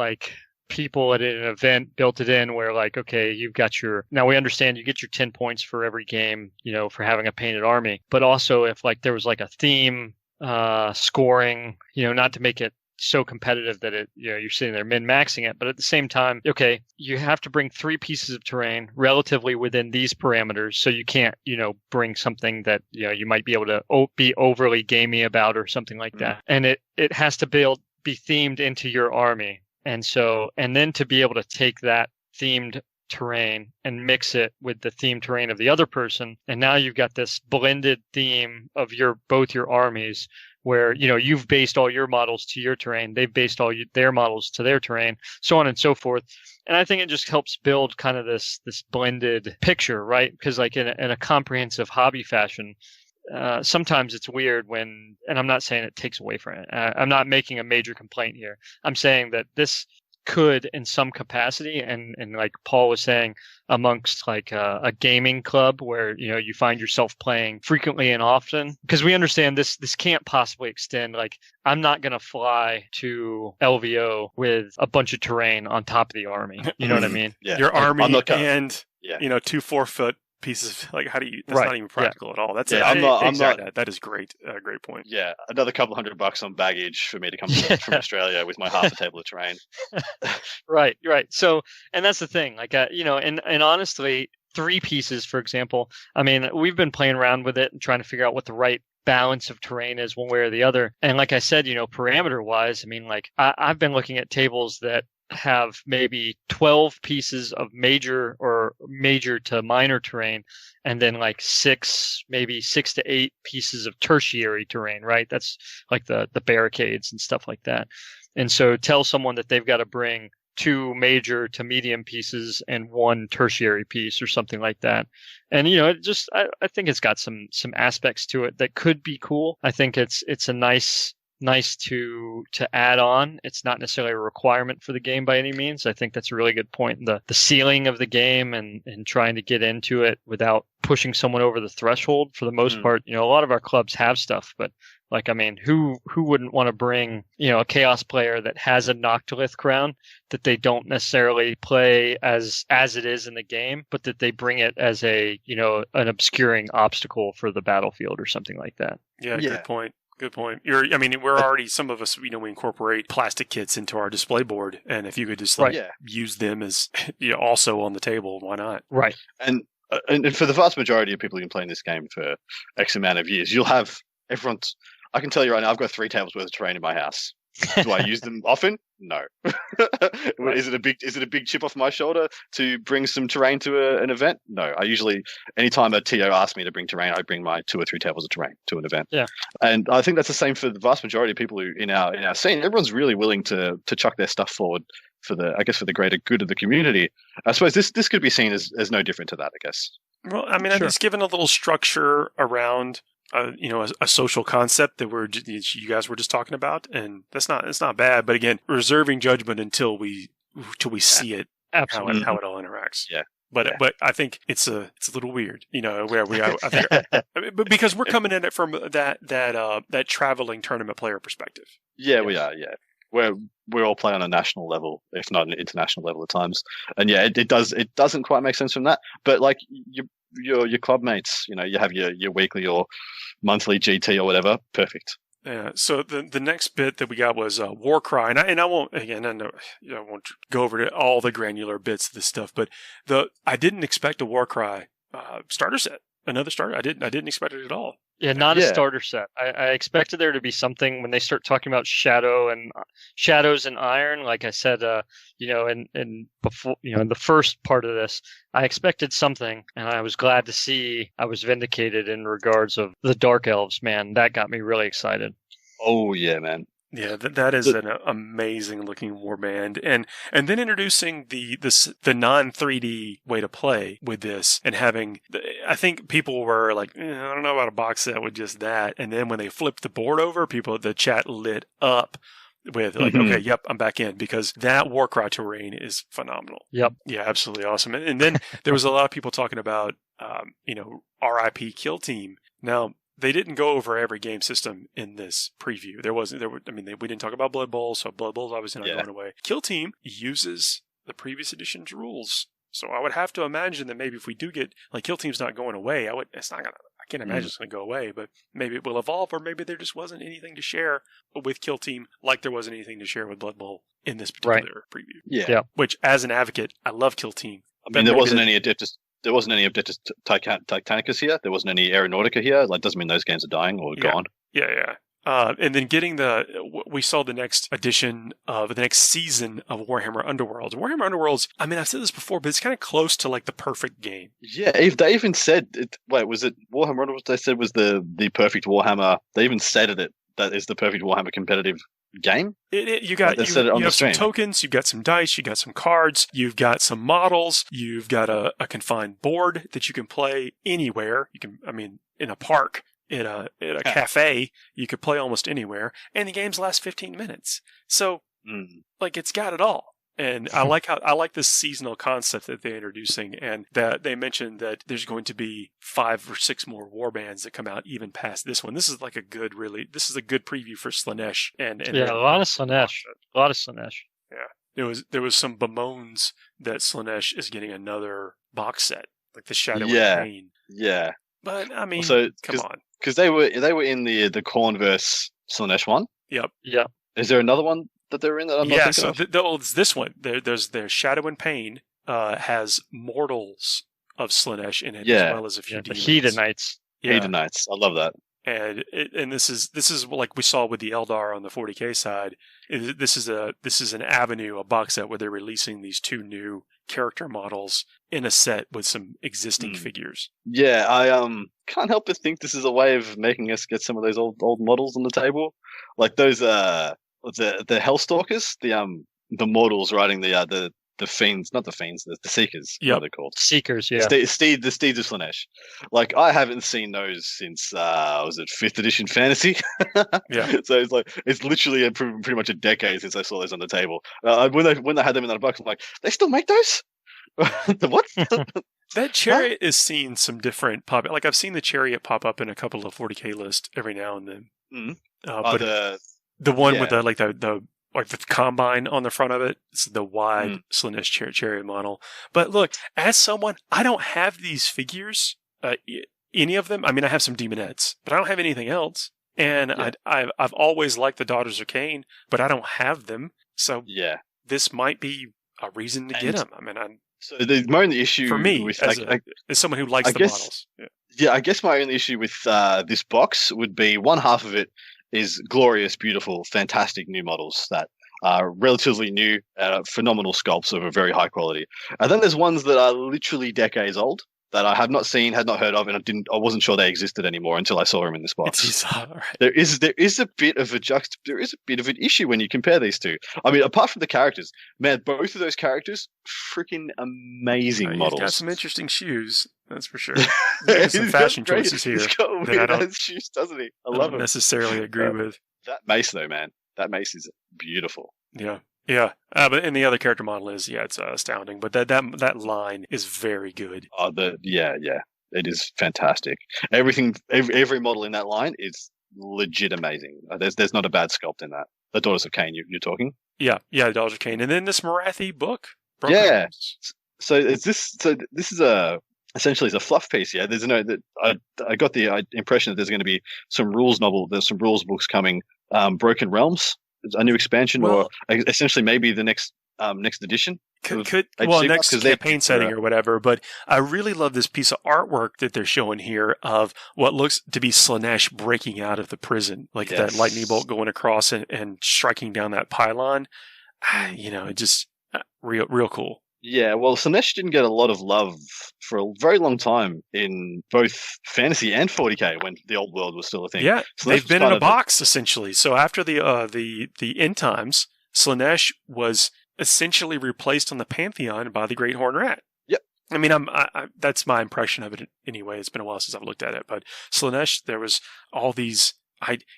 [SPEAKER 3] people at an event built it in where okay, you've got now we understand you get your 10 points for every game, for having a painted army, but also if there was a theme, scoring, not to make it so competitive that it, you're sitting there min-maxing it, but at the same time, okay, you have to bring 3 pieces of terrain relatively within these parameters, so you can't, bring something that, you might be able to be overly gamey about or something like that. And it has to be themed into your army. And then to be able to take that themed terrain and mix it with the themed terrain of the other person, and now you've got this blended theme of both your armies, where you've based all your models to your terrain, they've based all their models to their terrain, so on and so forth. And I think it just helps build kind of this blended picture, right? Because in a comprehensive hobby fashion, sometimes it's weird when, and I'm not saying it takes away from it. I'm not making a major complaint here. I'm saying that this could in some capacity, and like Paul was saying, amongst like a gaming club where you find yourself playing frequently and often, because we understand this can't possibly extend. Like, I'm not going to fly to LVO with a bunch of terrain on top of the army. You know what I mean?
[SPEAKER 4] Yeah.
[SPEAKER 2] Your army
[SPEAKER 4] I'm not
[SPEAKER 2] and 2 4-foot pieces. Like, how do you? That's not even practical at all. That's
[SPEAKER 4] I'm not.
[SPEAKER 2] That is great. Great point.
[SPEAKER 4] Yeah, another couple $100 on baggage for me to come from Australia with my half a table of terrain.
[SPEAKER 3] Right. So, and that's the thing. Like, and honestly, 3 pieces, for example. I mean, we've been playing around with it and trying to figure out what the right balance of terrain is one way or the other. And like I said, parameter wise, I mean, like I've been looking at tables that have maybe 12 pieces of major to minor terrain, and then like maybe 6 to 8 pieces of tertiary terrain, right? That's like the barricades and stuff like that. And so tell someone that they've got to bring 2 major to medium pieces and 1 tertiary piece or something like that. And it just I think it's got some aspects to it that could be cool. I think it's a nice to add on. It's not necessarily a requirement for the game by any means. I think that's a really good point. The ceiling of the game and trying to get into it without pushing someone over the threshold. For the most part, a lot of our clubs have stuff, but like, I mean, who wouldn't want to bring, a Chaos player that has a Noctilith crown that they don't necessarily play as it is in the game, but that they bring it as an obscuring obstacle for the battlefield or something like that.
[SPEAKER 2] Yeah. Good point. Good point. We're already, some of us, we incorporate plastic kits into our display board, and if you could just use them as also on the table, why not?
[SPEAKER 3] Right.
[SPEAKER 4] And for the vast majority of people who've been playing this game for X amount of years, you'll have everyone's. I can tell you right now, I've got 3 tables worth of terrain in my house. Do I use them often? No. Is it a big chip off my shoulder to bring some terrain to an event? No. I usually, anytime a TO asks me to bring terrain, I bring my 2 or 3 tables of terrain to an event.
[SPEAKER 3] Yeah.
[SPEAKER 4] And I think that's the same for the vast majority of people who in our scene. Everyone's really willing to chuck their stuff forward for the greater good of the community. I suppose this could be seen as no different to that, I guess.
[SPEAKER 2] Well, I mean, it's given a little structure around a social concept that you guys were just talking about, and it's not bad. But again, reserving judgment until we see it,
[SPEAKER 3] absolutely,
[SPEAKER 2] how it all interacts.
[SPEAKER 4] Yeah.
[SPEAKER 2] But I think it's a little weird, where we are. I think, but because we're coming at it from that traveling tournament player perspective.
[SPEAKER 4] Yeah, we are. Yeah, we're all playing on a national level, if not an international level at times. And yeah, it doesn't quite make sense from that. But like your club mates, you have your weekly or monthly GT or whatever. Perfect.
[SPEAKER 2] Yeah. So the next bit that we got was Warcry, and I won't I won't go over to all the granular bits of this stuff, but I didn't expect a Warcry starter set, another starter. I didn't expect it at all.
[SPEAKER 3] Yeah, not a starter set. I expected there to be something when they start talking about shadows and iron. Like I said, and before, in the first part of this, I expected something, and I was glad to see I was vindicated in regards of the Dark Elves. Man, that got me really excited.
[SPEAKER 4] Oh yeah, man.
[SPEAKER 2] Yeah, that is an amazing looking warband, and then introducing the non 3D way to play with this, and having I think people were like, I don't know about a box set with just that, and then when they flipped the board over, the chat lit up with like, okay, yep, I'm back in, because that Warcry terrain is phenomenal.
[SPEAKER 3] Yep,
[SPEAKER 2] yeah, absolutely awesome. And then there was a lot of people talking about RIP Kill Team. Now, they didn't go over every game system in this preview. We didn't talk about Blood Bowl, so Blood Bowl's obviously not going away. Kill Team uses the previous edition's rules. So I would have to imagine that maybe if we do get, like, Kill Team's not going away, I can't imagine it's going to go away, but maybe it will evolve, or maybe there just wasn't anything to share with Kill Team like there wasn't anything to share with Blood Bowl in this particular preview.
[SPEAKER 4] Yeah.
[SPEAKER 2] Which, as an advocate, I love Kill Team.
[SPEAKER 4] I mean, there wasn't any Adeptus Titanicus here. There wasn't any Aeronautica here. Like, doesn't mean those games are dying or gone.
[SPEAKER 2] Yeah. And then getting we saw the next edition of the next season of Warhammer Underworlds. Warhammer Underworlds, I mean, I've said this before, but it's kind of close to like the perfect game.
[SPEAKER 4] Yeah, if they even said it, was it Warhammer Underworlds? They said was the perfect Warhammer. They even said that is the perfect Warhammer competitive game.
[SPEAKER 2] You have some tokens, you've got some dice, you got some cards, you've got some models, you've got a confined board that you can play anywhere. In a park, in a cafe, you could play almost anywhere, and the games last 15 minutes. So, like, it's got it all. And I like this seasonal concept that they're introducing, and that they mentioned that there's going to be 5 or 6 more warbands that come out even past this one. This is a good preview for Slaanesh and
[SPEAKER 3] yeah, a lot of Slaanesh.
[SPEAKER 2] Yeah, there was some bemoans that Slaanesh is getting another box set, like the Shadow and Pain.
[SPEAKER 4] Yeah.
[SPEAKER 2] But I mean, come on,
[SPEAKER 4] because they were in the Khorneverse Slaanesh one.
[SPEAKER 2] Yep.
[SPEAKER 4] Is there another one that they're in that I'm not thinking of?
[SPEAKER 2] It's this one. There's Shadow and Pain has mortals of Slaanesh in it, as well as a few demons.
[SPEAKER 3] The Hedonites.
[SPEAKER 2] Yeah.
[SPEAKER 4] Hedonites. I love that.
[SPEAKER 2] And this is like we saw with the Eldar on the 40k side. This is an avenue, a box set where they're releasing these 2 new character models in a set with some existing figures.
[SPEAKER 4] Yeah, I can't help but think this is a way of making us get some of those old models on the table, like those the Hellstalkers, the mortals riding the fiends, not the fiends, the seekers.
[SPEAKER 2] Yeah,
[SPEAKER 4] what they're called
[SPEAKER 3] Seekers. Yeah,
[SPEAKER 4] the steeds of Slaanesh. Like I haven't seen those since was it 5th edition Fantasy?
[SPEAKER 2] Yeah.
[SPEAKER 4] So it's literally pretty much a decade since I saw those on the table. When they had them in that box, I'm like, they still make those? What?
[SPEAKER 2] That chariot is seeing some different pop. Like I've seen the chariot pop up in a couple of 40k lists every now and then.
[SPEAKER 4] Mm-hmm.
[SPEAKER 2] But the one with the combine on the front of it, it's the wide Slaanesh chariot model. But look, as someone, I don't have these figures, any of them. I mean, I have some demonettes, but I don't have anything else. And I've always liked the Daughters of Cain, but I don't have them. So this might be a reason to get them. I mean,
[SPEAKER 4] so my only issue
[SPEAKER 2] for me
[SPEAKER 4] with
[SPEAKER 2] as someone who likes the models.
[SPEAKER 4] Yeah, I guess my only issue with this box would be one half of it is glorious, beautiful, fantastic new models that are relatively new, phenomenal sculpts of a very high quality. And then there's ones that are literally decades old that I have not seen, had not heard of, and I wasn't sure they existed anymore until I saw them in this box.
[SPEAKER 2] Right.
[SPEAKER 4] There is a bit of an issue when you compare these two. I mean, apart from the characters, man, both of those characters, freaking amazing models.
[SPEAKER 2] He's got some interesting shoes, that's for sure. There's some fashion choices here.
[SPEAKER 4] He's got weird shoes, doesn't he? I love them.
[SPEAKER 2] Necessarily agree with
[SPEAKER 4] that mace, though, man. That mace is beautiful.
[SPEAKER 2] Yeah. But and the other character model is it's astounding. But that line is very good.
[SPEAKER 4] It is fantastic. Every model in that line is legit amazing. There's not a bad sculpt in that. The Daughters of Cain, you're talking?
[SPEAKER 2] Yeah, the Daughters of Cain, and then this Marathi book.
[SPEAKER 4] Yeah. So this is essentially it's a fluff piece. Yeah, I got the impression that there's going to be there's some rules books coming. Broken Realms, a new expansion, or essentially maybe the next edition.
[SPEAKER 2] Next campaign setting or whatever. But I really love this piece of artwork that they're showing here of what looks to be Slaanesh breaking out of the prison, like that lightning bolt going across and striking down that pylon. It just real cool.
[SPEAKER 4] Yeah, well, Slaanesh didn't get a lot of love for a very long time in both Fantasy and 40k when the old world was still a thing.
[SPEAKER 2] Yeah,
[SPEAKER 4] Slaanesh
[SPEAKER 2] they've been in a box essentially. So after the end times, Slaanesh was essentially replaced on the Pantheon by the Great Horned Rat.
[SPEAKER 4] Yep.
[SPEAKER 2] I mean, that's my impression of it anyway. It's been a while since I've looked at it, but Slaanesh, there was all these,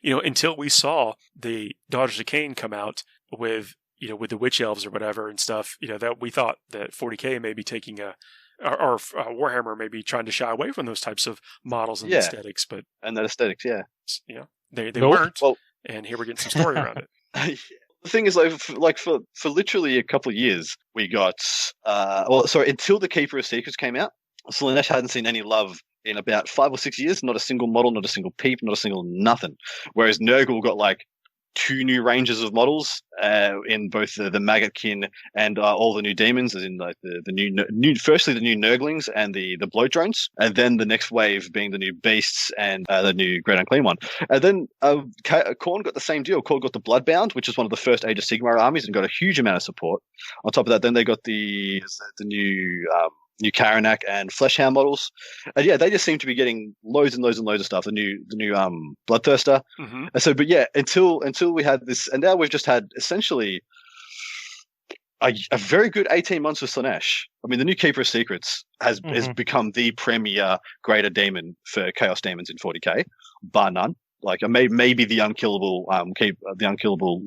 [SPEAKER 2] until we saw the Daughters of Cain come out with the witch elves or whatever and stuff, that we thought that 40k may be taking or Warhammer may be trying to shy away from those types of models and aesthetics, but
[SPEAKER 4] that aesthetics,
[SPEAKER 2] they weren't. Well, and here we're getting some story around it.
[SPEAKER 4] The thing is, for literally a couple of years, we got until the Keeper of Secrets came out, Slaanesh hadn't seen any love in about 5 or 6 years. Not a single model, not a single peep, not a single nothing. Whereas Nurgle got like 2 new ranges of models in both the Maggotkin and all the new demons, as in like the new firstly the new Nurglings and the bloat drones, and then the next wave being the new beasts and the new Great Unclean One. And then Khorne got the same deal. Khorne got the Bloodbound, which is one of the first Age of Sigmar armies, and got a huge amount of support. On top of that, then they got the new Karanak and Fleshhound models, and they just seem to be getting loads and loads and loads of stuff. The new Bloodthirster.
[SPEAKER 2] Mm-hmm.
[SPEAKER 4] And so, but until we had this, and now we've just had essentially a very good 18 months with Slaanesh. I mean, the new Keeper of Secrets has become the premier greater demon for Chaos Demons in 40k, bar none. Like maybe the unkillable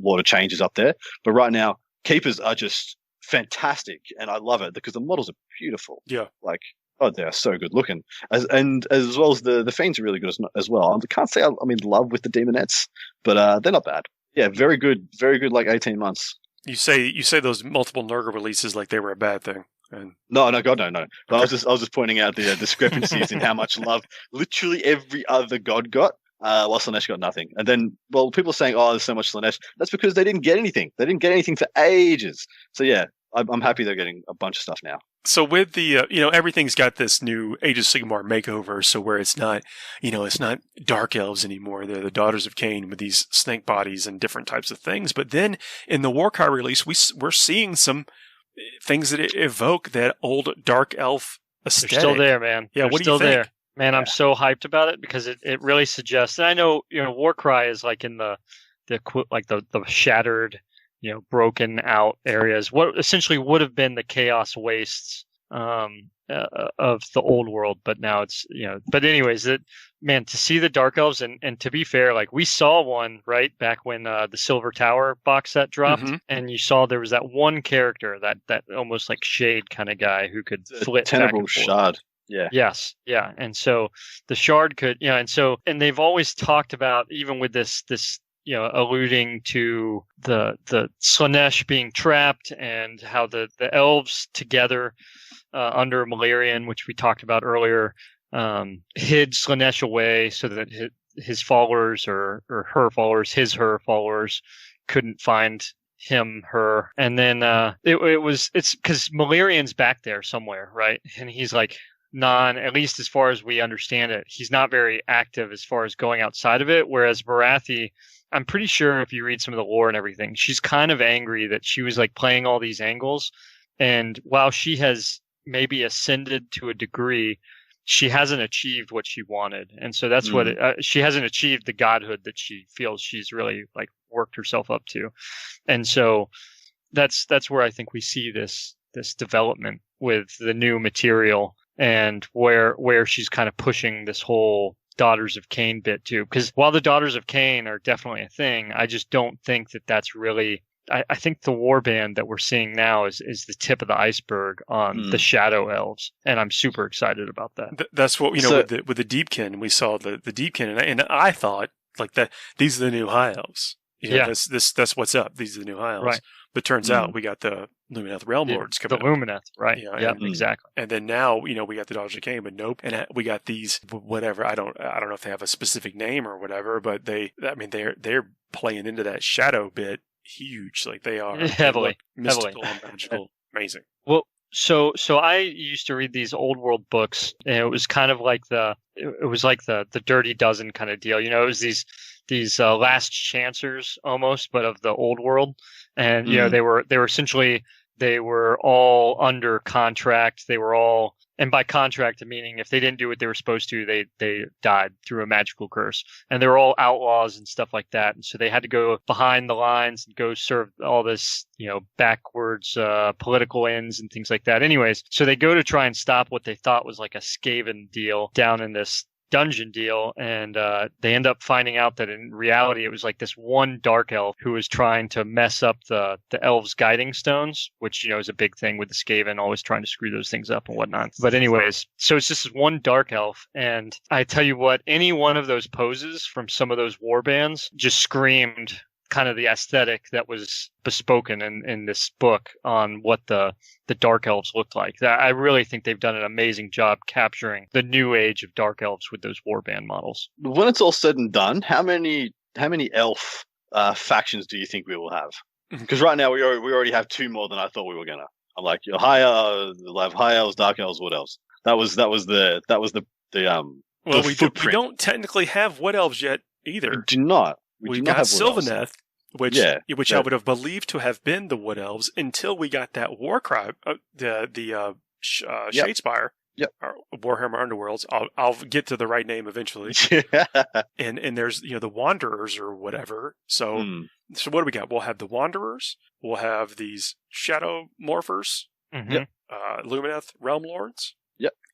[SPEAKER 4] Lord of Change is up there, but right now Keepers are just fantastic, and I love it because the models are beautiful.
[SPEAKER 2] Yeah.
[SPEAKER 4] Like, oh, they are so good looking. As well as the Fiends are really good as well. I can't say I'm in love with the Demonettes, but they're not bad. Yeah, very good, like 18 months.
[SPEAKER 2] You say those multiple Nurgle releases like they were a bad thing. And
[SPEAKER 4] No, God, no. But
[SPEAKER 2] Okay.
[SPEAKER 4] I was just pointing out the discrepancies in how much love literally every other god got, while Slanesh got nothing. And then, well, people are saying, "Oh, there's so much Slanesh." That's because they didn't get anything. They didn't get anything for ages. So yeah, I'm happy they're getting a bunch of stuff now.
[SPEAKER 2] so with the everything's got this new Age of Sigmar makeover, so where it's not dark elves anymore. They're the Daughters of Cain with these snake bodies and different types of things. But then in the Warcry release, we're seeing some things that evoke that old dark elf aesthetic.
[SPEAKER 3] They're still there, man.
[SPEAKER 2] Yeah,
[SPEAKER 3] They're
[SPEAKER 2] what do
[SPEAKER 3] still
[SPEAKER 2] you think?
[SPEAKER 3] there. Man, I'm so hyped about it because it really suggests, and I know, Warcry is like in the shattered, broken out areas. What essentially would have been the chaos wastes of the old world, but now it's, but anyways, man, to see the Dark Elves, and to be fair, like we saw one right back when the Silver Tower box set dropped,
[SPEAKER 2] Mhm.
[SPEAKER 3] and you saw there was that one character, that almost like shade kind of guy who could flit back
[SPEAKER 4] Tenebril
[SPEAKER 3] and forth.
[SPEAKER 4] Shard. Yeah.
[SPEAKER 3] Yes, yeah, and so the shard could, and they've always talked about, even with this, alluding to the Slanesh being trapped and how the elves together under Malarian, which we talked about earlier, hid Slanesh away so that his followers or her followers, her followers, couldn't find him, her, and then it's because Malarian's back there somewhere, right? And he's like, at least as far as we understand it, he's not very active as far as going outside of it. Whereas Barathi, I'm pretty sure if you read some of the lore and everything, she's kind of angry that she was like playing all these angles. And while she has maybe ascended to a degree, she hasn't achieved what she wanted. And so that's what she hasn't achieved the godhood that she feels she's really like worked herself up to. And so that's where I think we see this development with the new material, and where she's kind of pushing this whole Daughters of Cain bit too. Because while the Daughters of Cain are definitely a thing, I just don't think that's really. I think the warband that we're seeing now is the tip of the iceberg on the Shadow Elves, and I'm super excited about that.
[SPEAKER 2] That's what with the Deepkin. We saw the Deepkin, and I thought like that. These are the new High Elves. That's what's up. These are the new High Elves. Right. But turns out we got the Lumineth Realm Lords coming.
[SPEAKER 3] The Lumineth, right? Yeah, exactly.
[SPEAKER 2] And then now, we got the Daughters of Cain, but nope. And we got these whatever. I don't know if they have a specific name or whatever, but they're playing into that shadow bit huge. Like they are
[SPEAKER 3] heavily
[SPEAKER 2] mystical and magical. Amazing.
[SPEAKER 3] Well, so I used to read these old world books, and it was kind of like the Dirty Dozen kind of deal. It was these last chancers almost, but of the old world. And they were essentially, they were all under contract. They were all, and by contract meaning if they didn't do what they were supposed to, they died through a magical curse. And they were all outlaws and stuff like that. And so they had to go behind the lines and go serve all this, backwards political ends and things like that. Anyways, so they go to try and stop what they thought was like a Skaven deal down in this dungeon deal, and they end up finding out that in reality it was like this one dark elf who was trying to mess up the elves' guiding stones, which is a big thing with the Skaven, always trying to screw those things up and whatnot. But anyways, so it's just this one dark elf, and I tell you what, any one of those poses from some of those war bands just screamed kind of the aesthetic that was bespoken in this book on what the Dark Elves looked like. I really think they've done an amazing job capturing the new age of Dark Elves with those warband models.
[SPEAKER 4] When it's all said and done, how many elf factions do you think we will have? Because right now we already have two more than I thought we were gonna. I'm like, we'll have High Elves, Dark Elves, Wood Elves. That was the
[SPEAKER 2] Well, we don't technically have Wood Elves yet either.
[SPEAKER 4] We do not.
[SPEAKER 2] We've got Sylvaneth, which I would have believed to have been the Wood Elves until we got that Warcry, Shadespire, or Warhammer Underworlds. I'll get to the right name eventually. And there's the Wanderers or whatever. So what do we got? We'll have the Wanderers. We'll have these Shadow Morphers. Lumineth Realm Lords.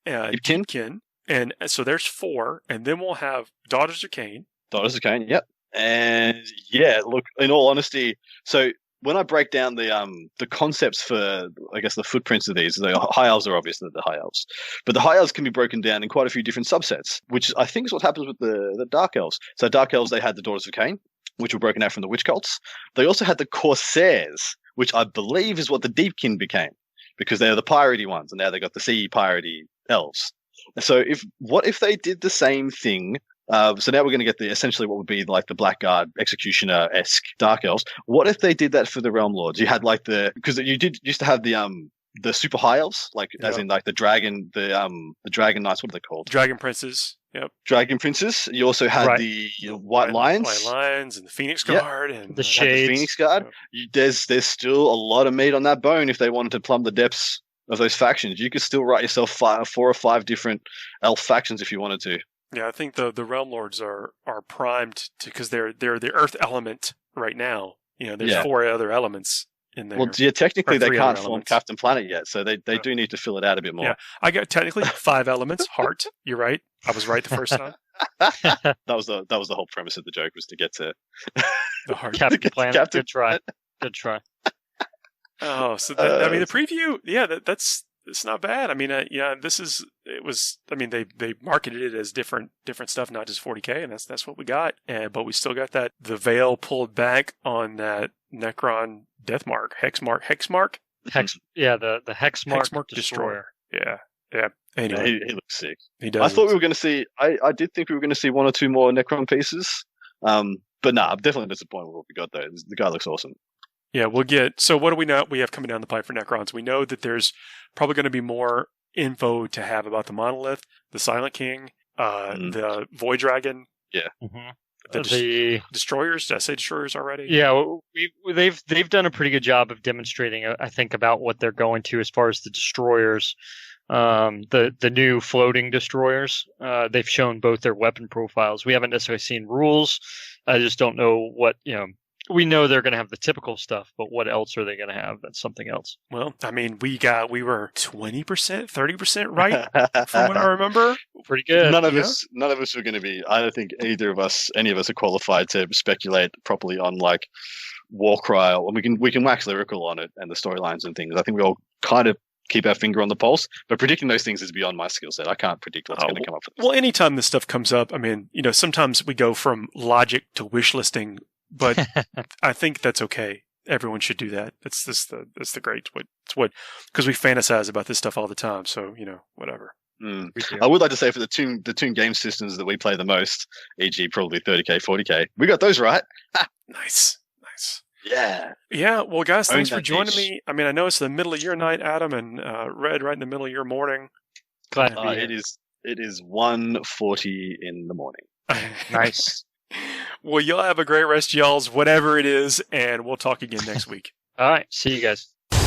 [SPEAKER 2] Deepkin. And so there's 4, and then we'll have Daughters of Cain.
[SPEAKER 4] Daughters of Cain. Yep. And look, in all honesty, so when I break down the concepts for, I guess, the footprints of these, the high elves are obviously the high elves, but the high elves can be broken down in quite a few different subsets, which I think is what happens with the dark elves. So dark elves, they had the Daughters of Cain, which were broken out from the witch cults. They also had the Corsairs, which I believe is what the Deepkin became, because they're the piratey ones, and now they got the sea piratey elves. So what if they did the same thing? So now we're going to get essentially what would be like the Blackguard Executioner-esque Dark Elves. What if they did that for the Realm Lords? You had because you used to have the super high elves, as in like the dragon knights. What are they called?
[SPEAKER 2] Dragon princes. Yep.
[SPEAKER 4] Dragon princes. You also had the white lions.
[SPEAKER 2] White lions and the Phoenix Guard and
[SPEAKER 3] the Shades.
[SPEAKER 4] The Phoenix Guard. Yep. There's still a lot of meat on that bone if they wanted to plumb the depths of those factions. You could still write yourself 4 or 5 different elf factions if you wanted to.
[SPEAKER 2] Yeah, I think the Realm Lords are primed because they're the Earth element right now. There's 4 other elements in there.
[SPEAKER 4] Well, yeah, technically they can't form
[SPEAKER 2] elements.
[SPEAKER 4] Captain Planet yet, so they do need to fill it out a bit more.
[SPEAKER 2] Yeah, I got technically 5 elements. Heart, you're right. I was right the first time.
[SPEAKER 4] that was the whole premise of the joke, was to get to
[SPEAKER 2] the heart.
[SPEAKER 3] Captain Planet.
[SPEAKER 4] Captain
[SPEAKER 3] Good try. Good try.
[SPEAKER 2] Oh, so the preview, that's. It's not bad. I mean, they marketed it as different stuff, not just 40k, and that's what we got. But we still got the veil pulled back on that Necron death mark, hex mark.
[SPEAKER 3] The Hexmark Destroyer.
[SPEAKER 2] Yeah. Anyway,
[SPEAKER 4] he looks sick.
[SPEAKER 2] He does.
[SPEAKER 4] I thought we were going to see. I did think we were going to see 1 or 2 more Necron pieces. But I'm definitely disappointed with what we got though. The guy looks awesome.
[SPEAKER 2] Yeah, we'll get. So what do we know? We have coming down the pipe for Necrons. We know that there's probably going to be more info to have about the Monolith, the Silent King, the Void Dragon.
[SPEAKER 4] Yeah.
[SPEAKER 3] Mm-hmm.
[SPEAKER 2] The Destroyers. Did I say Destroyers already?
[SPEAKER 3] Yeah, they've done a pretty good job of demonstrating, I think, about what they're going to as far as the Destroyers. The new floating Destroyers. They've shown both their weapon profiles. We haven't necessarily seen rules. I just don't know what We know they're going to have the typical stuff, but what else are they going to have? That's something else.
[SPEAKER 2] Well, I mean, we were 20%, 30% right from what I remember.
[SPEAKER 3] Pretty good.
[SPEAKER 4] None of us are going to be. I don't think any of us are qualified to speculate properly on like Warcry. We can wax lyrical on it and the storylines and things. I think we all kind of keep our finger on the pulse, but predicting those things is beyond my skill set. I can't predict what's going to come up.
[SPEAKER 2] Well, anytime this stuff comes up, I mean, sometimes we go from logic to wish listing. But I think that's okay. Everyone should do that. That's the great. It's what because we fantasize about this stuff all the time. So whatever.
[SPEAKER 4] I would like to say for the Toon game systems that we play the most, e.g., probably 30k, 40k, we got those right.
[SPEAKER 2] Nice.
[SPEAKER 4] Yeah.
[SPEAKER 2] Well, guys, thanks for joining me. I mean, I know it's the middle of your night, Adam, and Red right in the middle of your morning.
[SPEAKER 3] Glad to be here.
[SPEAKER 4] It is 1:40 in the morning.
[SPEAKER 3] Nice.
[SPEAKER 2] Well, you'll have a great rest, y'all's, whatever it is, and we'll talk again next week.
[SPEAKER 3] All right. See you guys.
[SPEAKER 1] You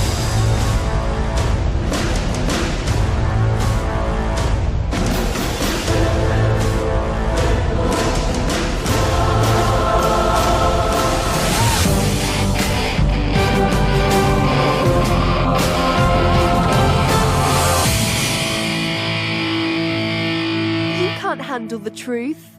[SPEAKER 1] can't handle the truth.